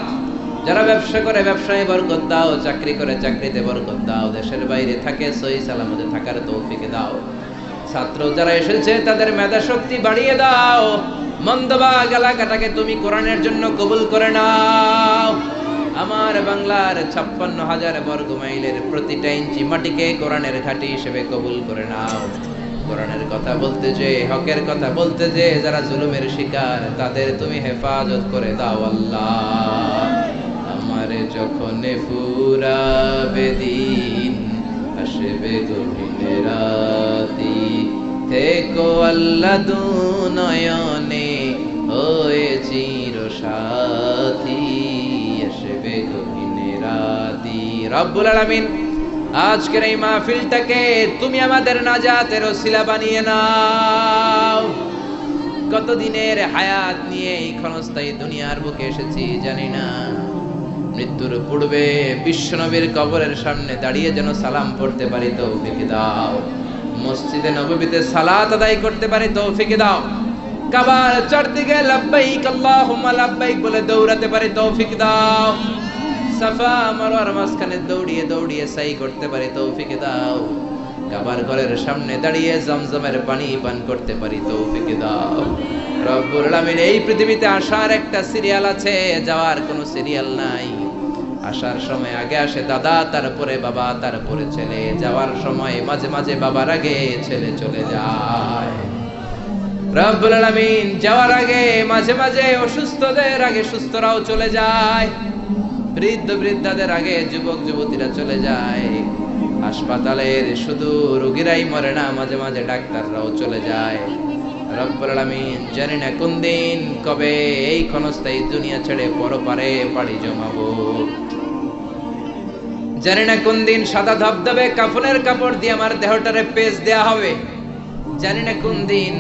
যারা ব্যবসা করে ব্যবসায় বরকত দাও, চাকরি করে চাকরিতে বরকত দাও, দেশের বাইরে থাকে সহি সালামতে থাকার তৌফিক দাও। ছাত্র যারা এসেছে তাদের মেধা শক্তি বাড়িয়ে দাও। মন্দবাগ এলাকাটাকে তুমি কোরআনের জন্য কবুল করে নাও। আমার বাংলার 56,000 বর্গ মাইলের প্রতিটা ইঞ্চি মাটিকে কোরআনের ঘাঁটি হিসেবে কবুল করে নাও। কোরআনের কথা বলতে যে, হকের কথা বলতে যে যারা জুলুমের শিকার, তাদের তুমি হেফাজত করে দাও আল্লাহ। আমার যখন ফুরাবে দিন, আসবে গভীর রাতি, থেকো আল্লাহ দুনয়নে হয়ে চির সাথী, আসবে গভীর রাতি। রব্বুল আলামিন আজকের এই মাহফিলটাকে তুমি আমাদের নাজাতের ওসিলা বানিয়ে নাও। কতদিনের হায়াত নিয়ে এই ক্ষণস্থায়ী দুনিয়ার বুকে এসেছি জানি না। মৃত্যুর পূর্বে বিশ্বনবীর কবরের সামনে দাঁড়িয়ে যেন সালাম পড়তে পারি তৌফিক দাও। মসজিদে নববীতে সালাত আদায় করতে পারি তৌফিক দাও। কাবার চারদিকে লাব্বাইক আল্লাহুম্মা লাব্বাইক বলে দৌড়াতে পারি তৌফিক দাও। সাফা মারওয়ার মাঝখানে দৌড়িয়ে দৌড়িয়ে সাই করতে পারি তৌফিক দাও। কাবার ঘরের সামনে দাঁড়িয়ে জমজমের পানি পান করতে পারি তৌফিক দাও। রব্বুল আলামিন এই পৃথিবীতে আসার একটা সিরিয়াল আছে, যাওয়ার কোনো সিরিয়াল নাই। আসার সময় আগে আসে দাদা, তারপরে বাবা, তারপরে ছেলে। যাওয়ার সময় মাঝে মাঝে বাবার আগে ছেলে চলে যায়। রব্বুল আলামিন যাওয়ার আগে মাঝে মাঝে অসুস্থদের আগে সুস্থরাও চলে যায়। বৃদ্ধ বৃদ্ধাদের আগে যুবক যুবতীরা চলে যায়। হাসপাতালের শুধু রোগীরাই মরে না, মাঝে মাঝে ডাক্তাররাও চলে যায়। রব্বুল আলামিন জানি না কোন দিন কবে এই ক্ষণস্থায়ী দুনিয়া ছেড়ে পরপারে পাড়ি জমাবো। জানি না কোন দিন সাদা ধবধবে কাফনের কাপড় দিয়ে আমার দেহটারে পেঁচ দেয়া হবে। জানি না কোন দিন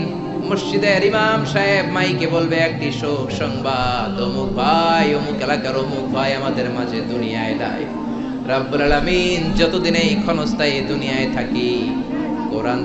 মসজিদের ইমাম সাহেব মাইকে বলবে একটি শোক সংবাদ, অমুক ভাই, অমুক এলাকার অমুক ভাই আমাদের মাঝে দুনিয়ায় নাই। রব্বুল আলামিন যতদিন এই ক্ষণস্থায়ী দুনিয়ায় থাকি, কোরআন